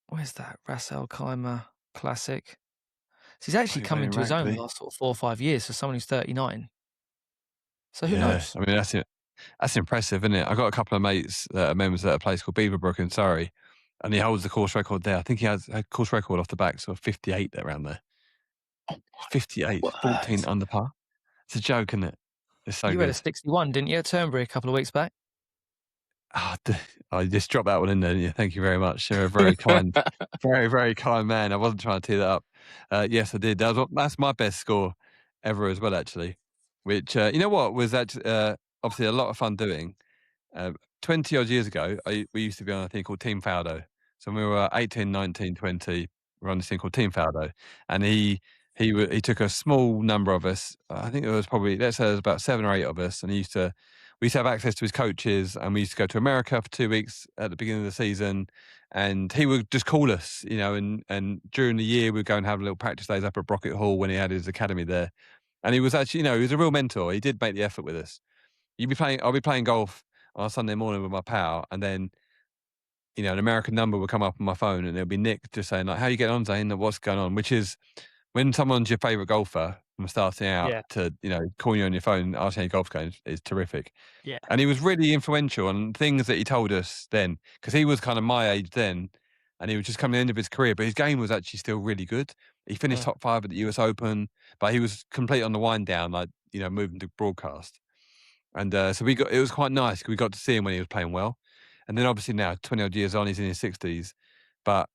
where's that? Ras Al Khaimah Classic. So he's actually come into his own the last sort of 4 or 5 years for someone who's 39. So who knows? I mean, that's it. That's impressive, isn't it? I got a couple of mates that are members at a place called Beaverbrook in Surrey, and he holds the course record there. I think he has a course record off the back, so 58 around there. 58, 14 under par. It's a joke, isn't it? It's so you good. had a 61, didn't you, at Turnberry a couple of weeks back? I just dropped that one in there, didn't you? Thank you very much. You're a very kind, very, very kind man. I wasn't trying to tee that up. Yes, I did. That's my best score ever as well, actually. Which, you know what, was actually obviously a lot of fun doing. 20 odd years ago, we used to be on a thing called Team Faldo. So when we were 18, 19, 20, we were on this thing called Team Faldo. And he took a small number of us. I think it was probably, let's say there was about 7 or 8 of us. And we used to have access to his coaches, and we used to go to America for 2 weeks at the beginning of the season. And he would just call us, you know, and during the year we'd go and have little practice days up at Brocket Hall when he had his academy there. And he was actually, you know, he was a real mentor. He did make the effort with us. I'll be playing golf on a Sunday morning with my pal, and then, you know, an American number would come up on my phone, and it'll be Nick just saying, like, "How you getting on, Zane? What's going on?" Which is, when someone's your favourite golfer from starting out to, you know, calling you on your phone, asking how your golf's going is terrific. Yeah. And he was really influential on things that he told us then, because he was kind of my age then, and he was just coming to the end of his career, but his game was actually still really good. He finished top 5 at the US Open, but he was complete on the wind down, like, you know, moving to broadcast. And so it was quite nice. We got to see him when he was playing well. And then obviously now, 20 odd years on, he's in his 60s. But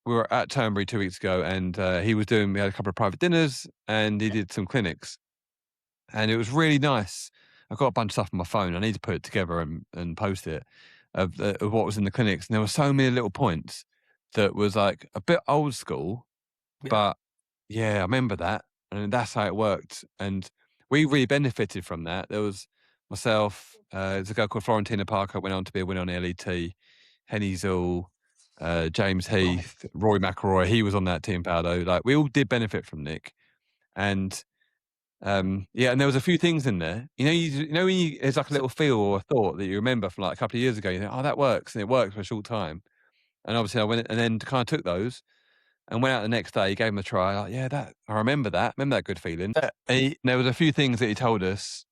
we were at Turnberry 2 weeks ago, and we had a couple of private dinners, and he did some clinics. And it was really nice. I've got a bunch of stuff on my phone. I need to put it together and post it of what was in the clinics. And there were so many little points that was like a bit old school, but yeah, I remember that. And that's how it worked. And we really benefited from that. There was myself, there's a girl called Florentina Parker, went on to be a winner on the LET, Henny Zool, James Heath, Rory McIlroy. He was on that Team Faldo. Like, we all did benefit from Nick. And and there was a few things in there. You know when there's like a little feel or a thought that you remember from like a couple of years ago. You think, oh, that works, and it worked for a short time. And obviously, I went and then kind of took those and went out the next day. Gave him a try. Like, yeah, I remember that. Remember that good feeling. There was a few things that he told us.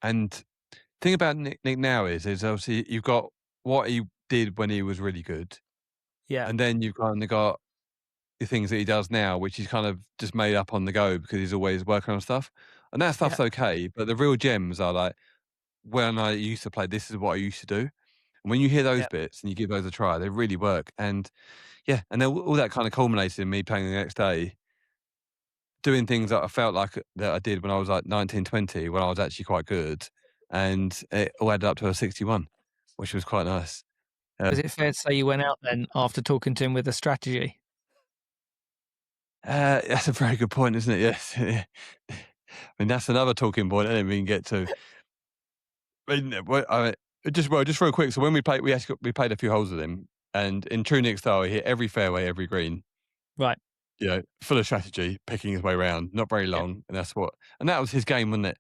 And the thing about Nick now is obviously you've got what he did when he was really good. Yeah. And then you've kind of got the things that he does now, which he's kind of just made up on the go because he's always working on stuff. And that stuff's okay. But the real gems are like, when I used to play, this is what I used to do. And when you hear those bits and you give those a try, they really work. And yeah, and then all that kind of culminated in me playing the next day, doing things that I felt like that I did when I was like 19, 20, when I was actually quite good. And it all added up to a 61, which was quite nice. Is it fair to say you went out then after talking to him with a strategy? That's a very good point, isn't it? Yes. I mean, that's another talking point I didn't even get to. Just real quick. So when we played a few holes with him, and in true Nick style, he hit every fairway, every green. Right. You know, full of strategy, picking his way around, not very long, and that was his game, wasn't it?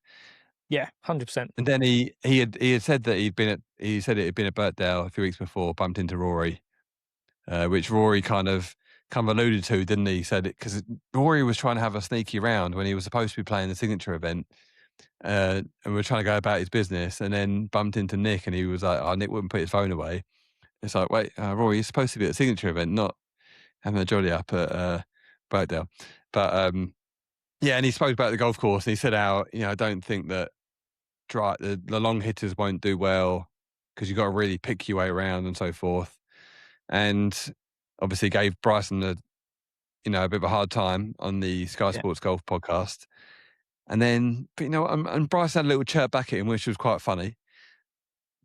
Yeah, 100%. And then he had said that he'd been at Birkdale a few weeks before, bumped into Rory, which Rory kind of alluded to, didn't he? He said it because Rory was trying to have a sneaky round when he was supposed to be playing the signature event. And we were trying to go about his business, and then bumped into Nick, and he was like, "Oh, Nick wouldn't put his phone away." It's like, wait, Rory, you're supposed to be at the signature event, not having a jolly up at Birkdale. But yeah, and he spoke about the golf course, and he said how, you know, I don't think that the long hitters won't do well because you've got to really pick your way around and so forth. And obviously gave Bryson a bit of a hard time on the Sky Sports Golf podcast. And then, but, and Bryce had a little chirp back at him, which was quite funny.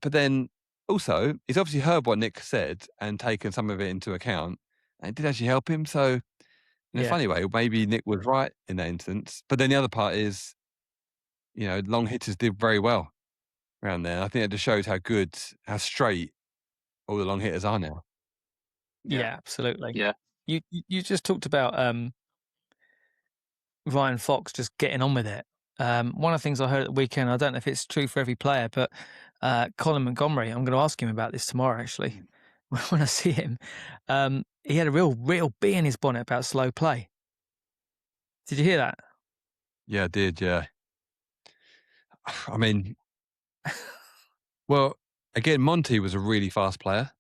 But then also, he's obviously heard what Nick said and taken some of it into account, and it did actually help him. So in a funny way, maybe Nick was right in that instance. But then the other part is, long hitters did very well around there. I think it just shows how straight all the long hitters are now. Yeah, absolutely. Yeah. You just talked about Ryan Fox just getting on with it. One of the things I heard at the weekend, I don't know if it's true for every player, but Colin Montgomerie, I'm going to ask him about this tomorrow, actually, when I see him. He had a real bee in his bonnet about slow play. Did you hear that? Yeah, I did, yeah. I mean, well, again, Monty was a really fast player.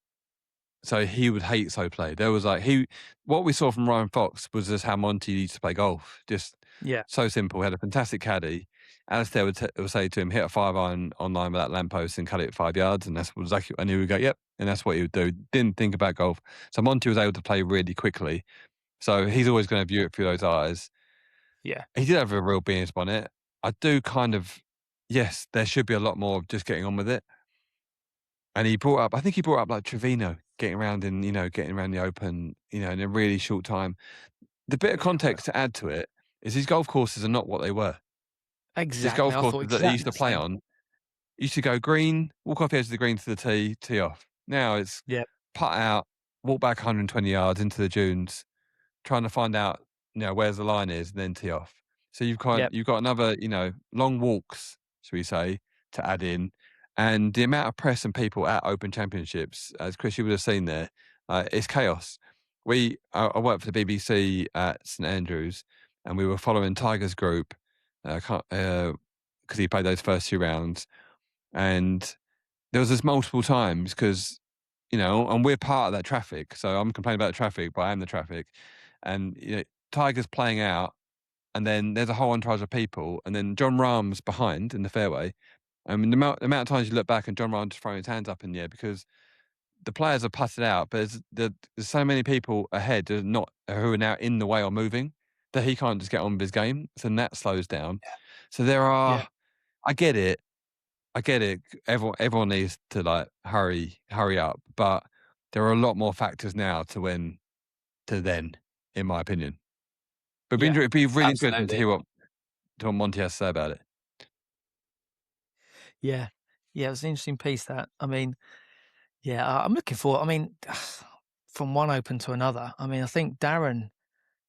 So he would hate slow play. There was what we saw from Ryan Fox was just how Monty used to play golf. Just so simple. He had a fantastic caddy. Alistair would say to him, hit a 5-iron online with that lamppost and cut it 5 yards. And that's exactly, and he would go, yep. And that's what he would do. Didn't think about golf. So Monty was able to play really quickly. So he's always going to view it through those eyes. Yeah. He did have a real beans on it. I do yes, there should be a lot more of just getting on with it. And I think he brought up like Trevino getting around the Open, in a really short time. The bit of context to add to it is these golf courses are not what they were. Exactly. These golf courses that he used to play on, used to go green, walk off the edge of the green to the tee off. Now it's putt out, walk back 120 yards into the dunes, trying to find out, where's the line is, and then tee off. So you've got another, long walks, shall we say, to add in. And the amount of press and people at Open Championships, as Chris, you would have seen there, it's chaos. I worked for the BBC at St Andrews, and we were following Tiger's group because he played those first 2 rounds. And there was this multiple times because, and we're part of that traffic. So I'm complaining about the traffic, but I am the traffic. And, Tiger's playing out, and then there's a whole entourage of people, and then John Rahm's behind in the fairway. I mean, the amount of times you look back and John Rahm's throwing his hands up in the air because the players are putted out, but there's so many people ahead who are now in the way or moving that he can't just get on with his game. So that slows down. Yeah. So there are, I get it. Everyone needs to hurry up, but there are a lot more factors now to then, in my opinion. But it'd be really interesting to hear what Monty has to say about it. Yeah. Yeah, it was an interesting piece that. I mean, I'm looking for, from one Open to another. I mean, I think Darren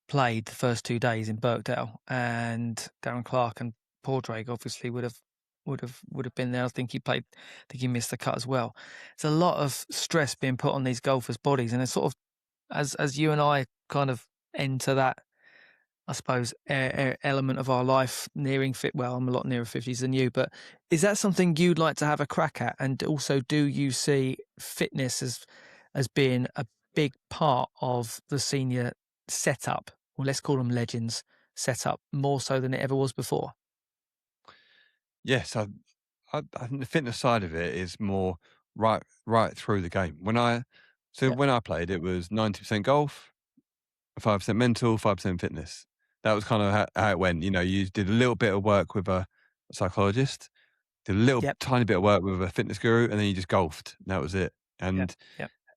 played the first 2 days in Birkdale, and Darren Clark and Pordrake obviously would have been there. I think he missed the cut as well. There's a lot of stress being put on these golfers' bodies, and it's sort of, as you and I kind of enter that, I suppose, element of our life nearing fit. Well, I'm a lot nearer 50s than you, but is that something you'd like to have a crack at? And also, do you see fitness as being a big part of the senior setup, or let's call them legends setup, more so than it ever was before? Yes, I think the fitness side of it is more right through the game. When I played, it was 90% golf, 5% mental, 5% fitness. That was kind of how it went. You did a little bit of work with a psychologist, did a little tiny bit of work with a fitness guru, and then you just golfed. And that was it. And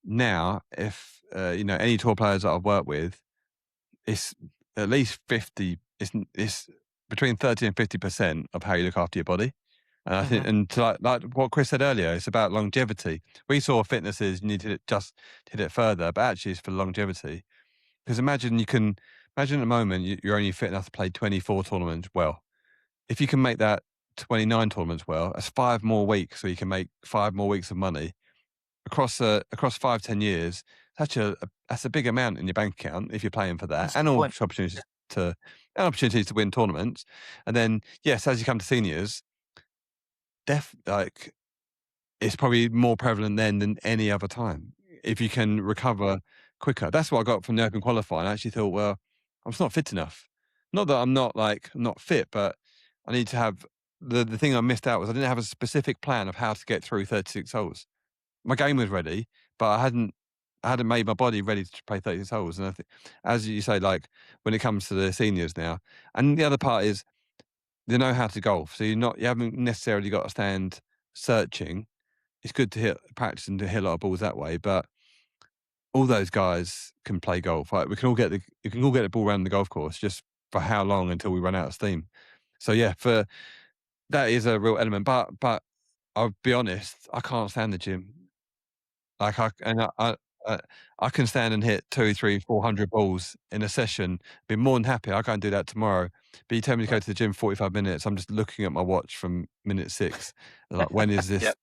now, if any tour players that I've worked with, it's at least 50. It's between 30 and 50% of how you look after your body. And I think, and to like what Chris said earlier, it's about longevity. We saw fitness as you need to just hit it further, but actually it's for longevity. Because imagine at the moment you're only fit enough to play 24 tournaments well. If you can make that 29 tournaments well, that's 5 more weeks, so you can make 5 more weeks of money across 5-10 years. That's a big amount in your bank account if you're playing for that, and all opportunities to win tournaments. And then yes, as you come to seniors, it's probably more prevalent then than any other time if you can recover quicker. That's what I got from the Open qualifying. I actually thought, well, I'm just not fit enough. Not that I'm not fit, but I need to have the thing I missed out was I didn't have a specific plan of how to get through 36 holes. My game was ready, but I hadn't made my body ready to play 36 holes. And I think, as you say, when it comes to the seniors now, and the other part is they know how to golf. So you haven't necessarily got to stand searching. It's good to practice and to hit a lot of balls that way, but all those guys can play golf. Right? You can all get the ball around the golf course, just for how long until we run out of steam. So yeah, that is a real element. But I'll be honest, I can't stand the gym. Like I can stand and hit 200, 300, 400 balls in a session. Be more than happy. I go and do that tomorrow. But you tell me to go to the gym 45 minutes. I'm just looking at my watch from minute 6. Like, when is this? Yep.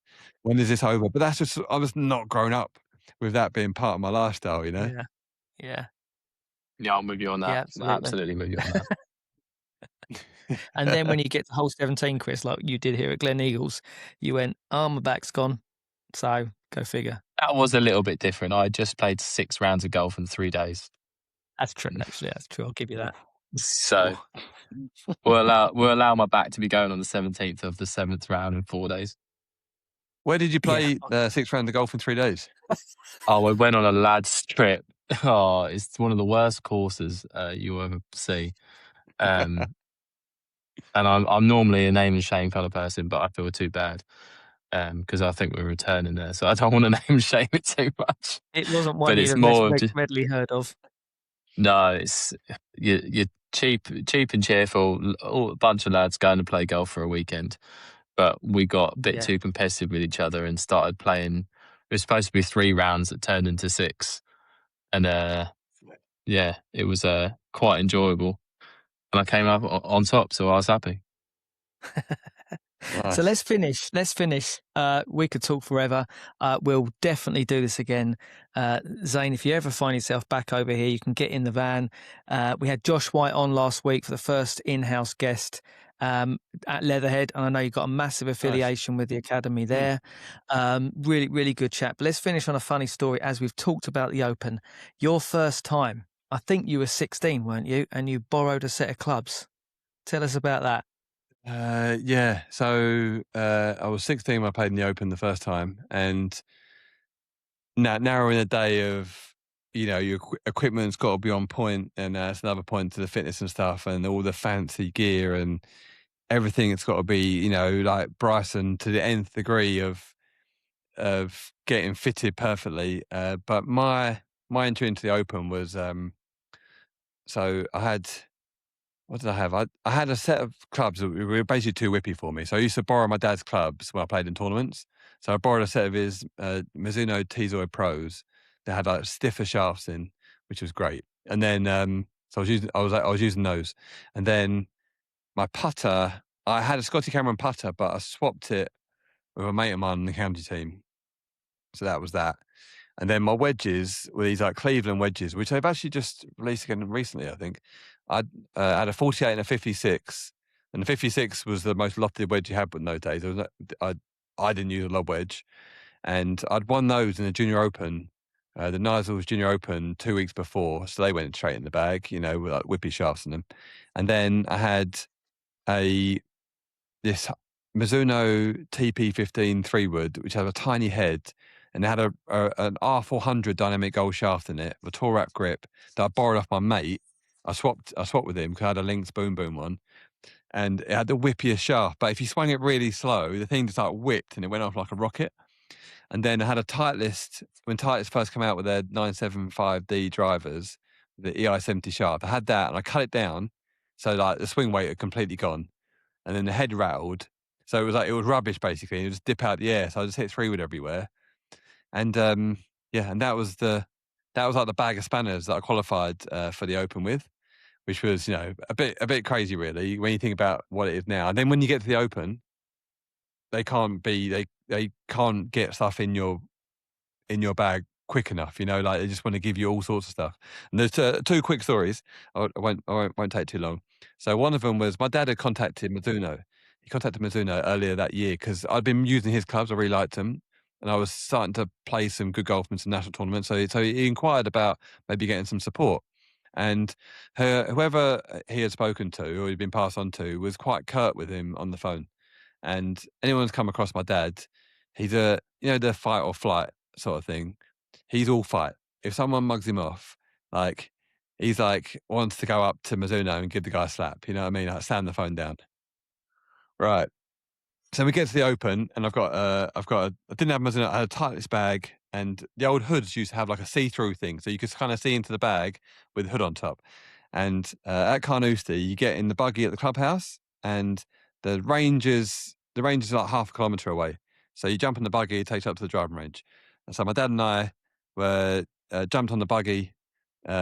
When is this over? But that's just, I was not grown up with that being part of my lifestyle. You know. Yeah. Yeah, I'm with you on that. Yeah, absolutely. Absolutely with you on that. And then when you get to hole 17, Chris, like you did here at Glen Eagles, you went, "Oh, my back's gone." So go figure. That was a little bit different. I just played 6 rounds of golf in 3 days. That's true. Actually, that's true. I'll give you that. So we'll allow my back to be going on the 17th of the 7th round in 4 days. Where did you play 6 rounds of golf in 3 days? Oh, we went on a lads trip. Oh, it's one of the worst courses you'll ever see. And I'm normally a name and shame kind of person, but I feel too bad because I think we're returning there, so I don't want to name and shame it too much. It wasn't one But you'd it's have more just medley heard of. no. It's you're cheap and cheerful. A bunch of lads going to play golf for a weekend, but we got a bit too competitive with each other and started playing. It was supposed to be 3 rounds that turned into 6, and it was quite enjoyable. And I came up on top, so I was happy. Nice. So let's finish. We could talk forever. We'll definitely do this again. Zane, if you ever find yourself back over here, you can get in the van. We had Josh White on last week for the first in-house guest at Leatherhead, and I know you've got a massive affiliation with the academy there. Really, really good chat. But let's finish on a funny story as we've talked about the Open. Your first time, I think you were 16, weren't you? And you borrowed a set of clubs. Tell us about that. Yeah. So I was 16 when I played in the Open the first time, and now we're in a day of, your equipment's got to be on point, and it's another point to the fitness and stuff, and all the fancy gear and everything. It's got to be, like Bryson to the nth degree of getting fitted perfectly. But my entry into the Open was so I had. What did I have? I had a set of clubs that were basically too whippy for me. So I used to borrow my dad's clubs when I played in tournaments. So I borrowed a set of his Mizuno Tezoid Pros that had like stiffer shafts in, which was great. And then so I was using those. And then my putter, I had a Scotty Cameron putter, but I swapped it with a mate of mine on the county team. So that was that. And then my wedges were these like Cleveland wedges, which they've actually just released again recently, I think. I had a 48 and a 56, and the 56 was the most lofted wedge you had in those days. I didn't use a lob wedge, and I'd won those in the Junior Open, the Nigels Junior Open 2 weeks before, so they went straight in the bag, with like whippy shafts in them. And then I had this Mizuno TP15 3-wood, which had a tiny head, and it had an R400 dynamic gold shaft in it, the Torap grip that I borrowed off my mate. I swapped with him because I had a Lynx Boom Boom one, and it had the whippiest shaft. But if you swung it really slow, the thing just like whipped and it went off like a rocket. And then I had a Titleist, when Titleist first came out with their 975D drivers, the EI70 shaft. I had that and I cut it down, so like the swing weight had completely gone, and then the head rattled. So it was rubbish basically. And it would just dip out the air. So I just hit 3-wood everywhere. And and that was like the bag of spanners that I qualified for the Open with, which was a bit crazy really when you think about what it is now. And then when you get to the Open, they can't get stuff in your bag quick enough. Like they just want to give you all sorts of stuff. And there's 2 quick stories. I won't take too long. So one of them was my dad had contacted Mizuno. He contacted Mizuno earlier that year because I'd been using his clubs. I really liked them. And I was starting to play some good golf in some national tournaments. So he inquired about maybe getting some support. And whoever he had spoken to or he'd been passed on to was quite curt with him on the phone. And anyone who's come across my dad, he's the fight or flight sort of thing. He's all fight. If someone mugs him off, like he's like wants to go up to Mizuno and give the guy a slap. You know what I mean? Like slam the phone down. Right. So we get to the Open, and I didn't have Mizuno. I had a Titleist bag, and the old hoods used to have like a see-through thing, so you could kind of see into the bag with the hood on top. And at Carnoustie, you get in the buggy at the clubhouse, and the range is like half a kilometre away. So you jump in the buggy, it takes you up to the driving range. And so my dad and I were jumped on the buggy.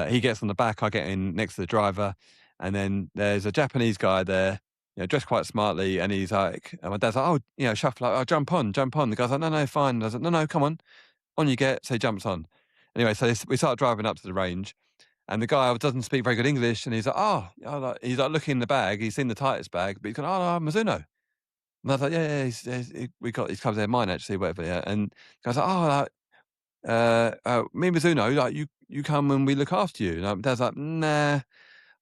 He gets on the back, I get in next to the driver, and then there's a Japanese guy there, dressed quite smartly, and he's like, and my dad's like, oh, Shuffle, like, oh, jump on. The guy's like, no, fine. And I was like, no, come on you get. So he jumps on. Anyway, so we start driving up to the range, and the guy doesn't speak very good English, and he's like, he's like looking in the bag, he's seen the Titus bag, but he's going, oh, no, Mizuno. And I was like, yeah, we got his clubs there, mine actually, whatever, yeah. And the guy's like, me and Mizuno, like you come and we look after you. And my dad's like, nah,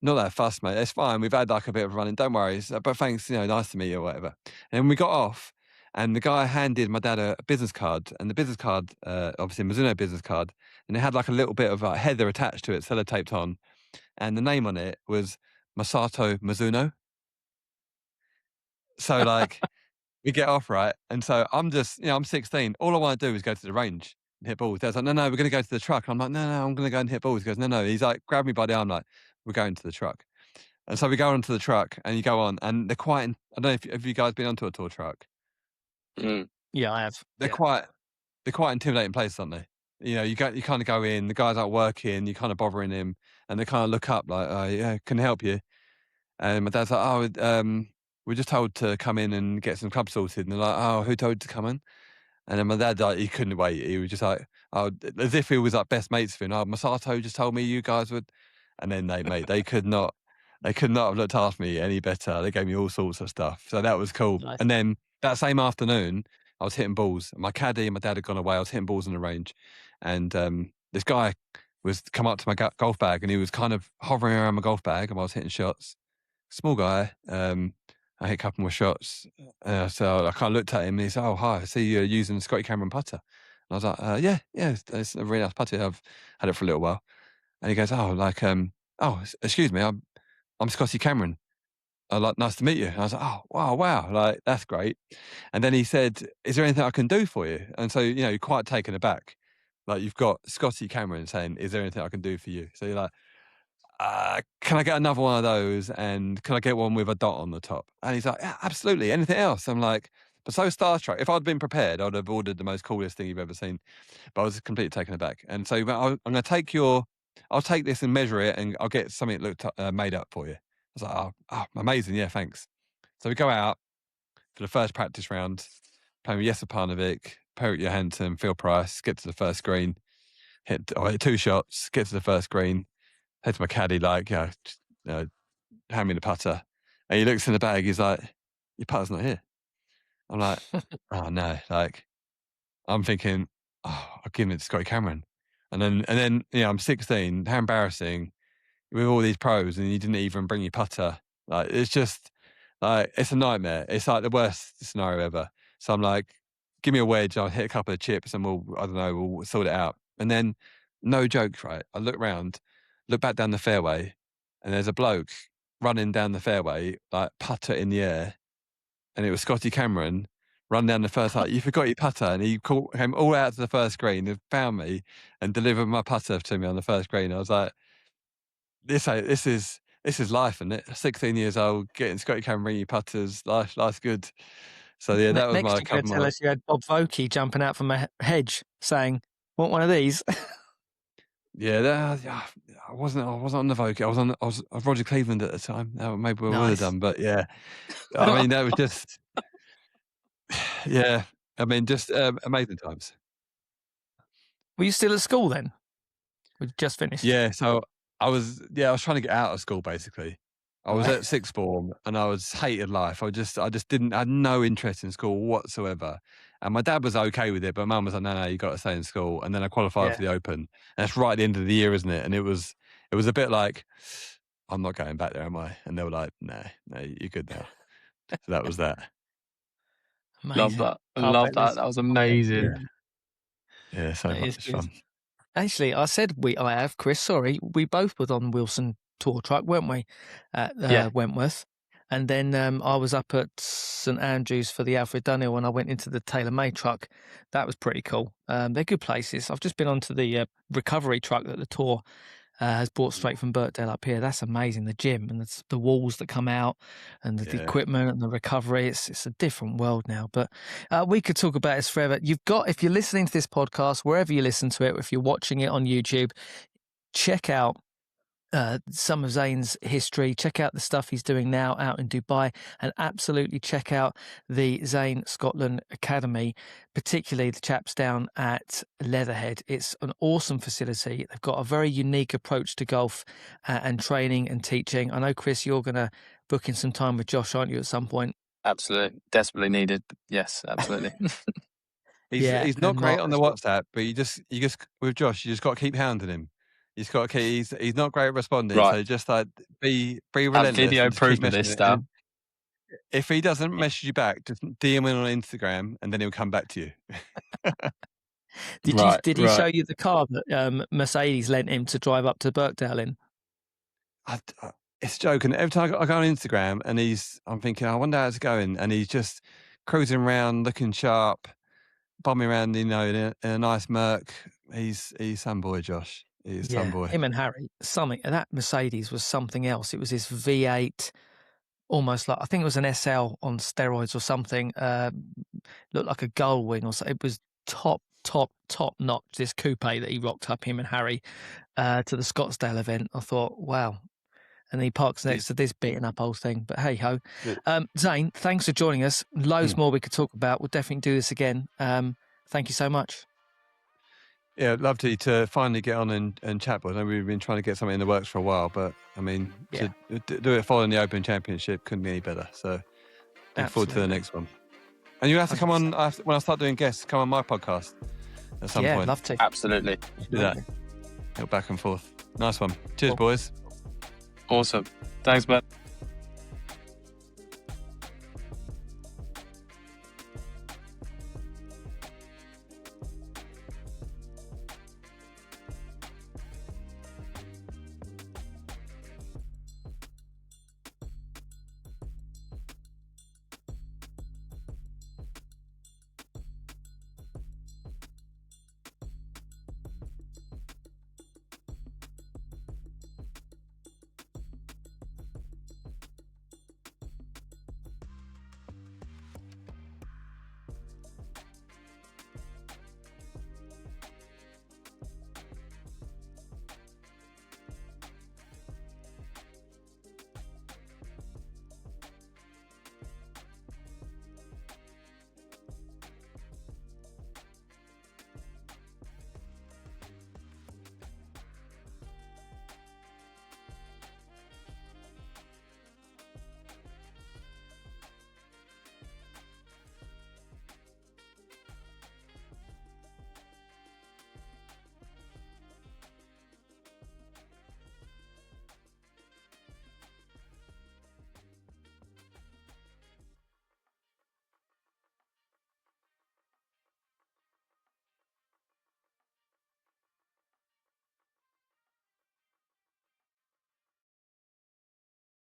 not that fussed, mate. It's fine. We've had like a bit of running. Don't worry. But thanks, nice to meet you or whatever. And then we got off, and the guy handed my dad a business card, and the business card, obviously a Mizuno business card, and it had like a little bit of heather attached to it, sellotaped on, and the name on it was Masato Mizuno. So like we get off, right? And so I'm just, I'm 16. All I want to do is go to the range and hit balls. Dad's like, no, we're going to go to the truck. I'm like, no, I'm going to go and hit balls. He goes, no. He's like, grab me by the arm, like, we're going to the truck. And so we go onto the truck, and you go on, and they're quite, I don't know if you guys been onto a tour truck. Yeah, I have. They're quite intimidating places, aren't they? You kind of go in, the guy's out working, you're kind of bothering him, and they kind of look up like, yeah, can I help you? And my dad's like, we're just told to come in and get some clubs sorted. And they're like, oh, who told you to come in? And then my dad, like, he couldn't wait. He was just like, oh, as if he was like best mates with him. Oh, Masato just told me you guys would. And then they could not have looked after me any better. They gave me all sorts of stuff. So that was cool. Nice. And then that same afternoon, I was hitting balls. My caddy and my dad had gone away. I was hitting balls on the range. And this guy was come up to my golf bag, and he was kind of hovering around my golf bag, and I was hitting shots. Small guy. I hit a couple more shots. So I kind of looked at him, and he said, oh, hi, I see you're using Scotty Cameron putter. And I was like, yeah, it's a really nice putter. I've had it for a little while. And he goes, excuse me, I'm Scotty Cameron. Like, nice to meet you. And I was like, oh, wow, like, that's great. And then he said, is there anything I can do for you? And so, you're quite taken aback. Like, you've got Scotty Cameron saying, is there anything I can do for you? So you're like, can I get another one of those? And can I get one with a dot on the top? And he's like, yeah, absolutely. Anything else? I'm like, but so starstruck. If I'd been prepared, I'd have ordered the most coolest thing you've ever seen. But I was completely taken aback. And so I'm going to I'll take this and measure it, and I'll get something made up for you. I was like, oh, amazing. Yeah, thanks. So we go out for the first practice round, playing with Jesse Parnevik, Perrick Johansson, Phil Price, get to the first green, hit 2 shots, get to the first green, head to my caddy, like, hand me the putter. And he looks in the bag, he's like, your putter's not here. I'm like, oh no, like, I'm thinking, I'll give it to Scotty Cameron. And then, I'm 16, how embarrassing, with all these pros, and you didn't even bring your putter. Like, it's just, like, it's a nightmare. It's like the worst scenario ever. So I'm like, give me a wedge, I'll hit a couple of chips, and we'll sort it out. And then, no joke, right? I look back down the fairway, and there's a bloke running down the fairway, like, putter in the air. And it was Scotty Cameron, run down the first hut. You forgot your putter, and he came all out to the first green and found me and delivered my putter to me on the first green. I was like, this is life, isn't it? 16 years old, getting Scotty Cameron bringing putters, life's good. So yeah, that was next my. Next, you could tell us you had Bob Vokey jumping out from a hedge saying, "Want one of these?" Yeah, I wasn't on the Vokey. I was Roger Cleveland at the time. Maybe we would have done, but yeah, I mean, that was just. Yeah, I mean, just amazing times. Were you still at school then? We just finished. Yeah, so I was trying to get out of school, basically. I was at sixth form, and I hated life. I just didn't, I had no interest in school whatsoever. And my dad was okay with it, but Mum was like, no, you got to stay in school. And then I qualified for the Open. And that's right at the end of the year, isn't it? And it was a bit like, I'm not going back there, am I? And they were like, no, you're good now. So that was that. Amazing. Love that. I love that. That was amazing. Yeah, so much fun. Actually, I said I have, Chris, sorry. We both were on Wilson Tour Truck, weren't we? At Wentworth. And then I was up at St Andrews for the Alfred Dunhill and I went into the TaylorMade truck. That was pretty cool. They're good places. I've just been onto the recovery truck that the Tour has brought straight from Birkdale up here. That's amazing. The gym and the walls that come out and the equipment and the recovery. It's a different world now. But we could talk about this forever. If you're listening to this podcast, wherever you listen to it, if you're watching it on YouTube, check out some of Zane's history, check out the stuff he's doing now out in Dubai, and absolutely check out the Zane Scotland Academy, particularly the chaps down at Leatherhead. It's an awesome facility. They've got a very unique approach to golf and training and teaching. I know, Kris, you're going to book in some time with Josh, aren't you, at some point? Absolutely. Desperately needed. Yes, absolutely. He's not great on the WhatsApp, but you just with Josh, you just got to keep hounding him. He's got to keep. He's not great at responding, Right. so just like be relentless. Have video proof of this stuff. If he doesn't message you back, just DM him on Instagram, and then he'll come back to you. Did he show you the car that Mercedes lent him to drive up to Birkdale in? It's joking. Every time I go on Instagram, and I'm thinking, I wonder how it's going, and he's just cruising around, looking sharp, bombing around, in a nice Merc. He's some boy, Josh. He's some boy. Him and Harry. That Mercedes was something else. It was this V8, almost like, I think it was an SL on steroids or something. Looked like a gull wing or so. It was top notch. This coupe that he rocked up, him and Harry, to the Scottsdale event. I thought, wow. And he parks next to this beaten up old thing. But hey ho. Zane, thanks for joining us. Loads more we could talk about. We'll definitely do this again. Thank you so much. Yeah, love to finally get on and chat. I know we've been trying to get something in the works for a while, but I mean, to do it following the Open Championship couldn't be any better. So look forward to the next one. And you have to come on, when I start doing guests, come on my podcast at some point. Yeah, love to. Absolutely. Do that. Back and forth. Nice one. Cheers, boys. Awesome. Thanks, man.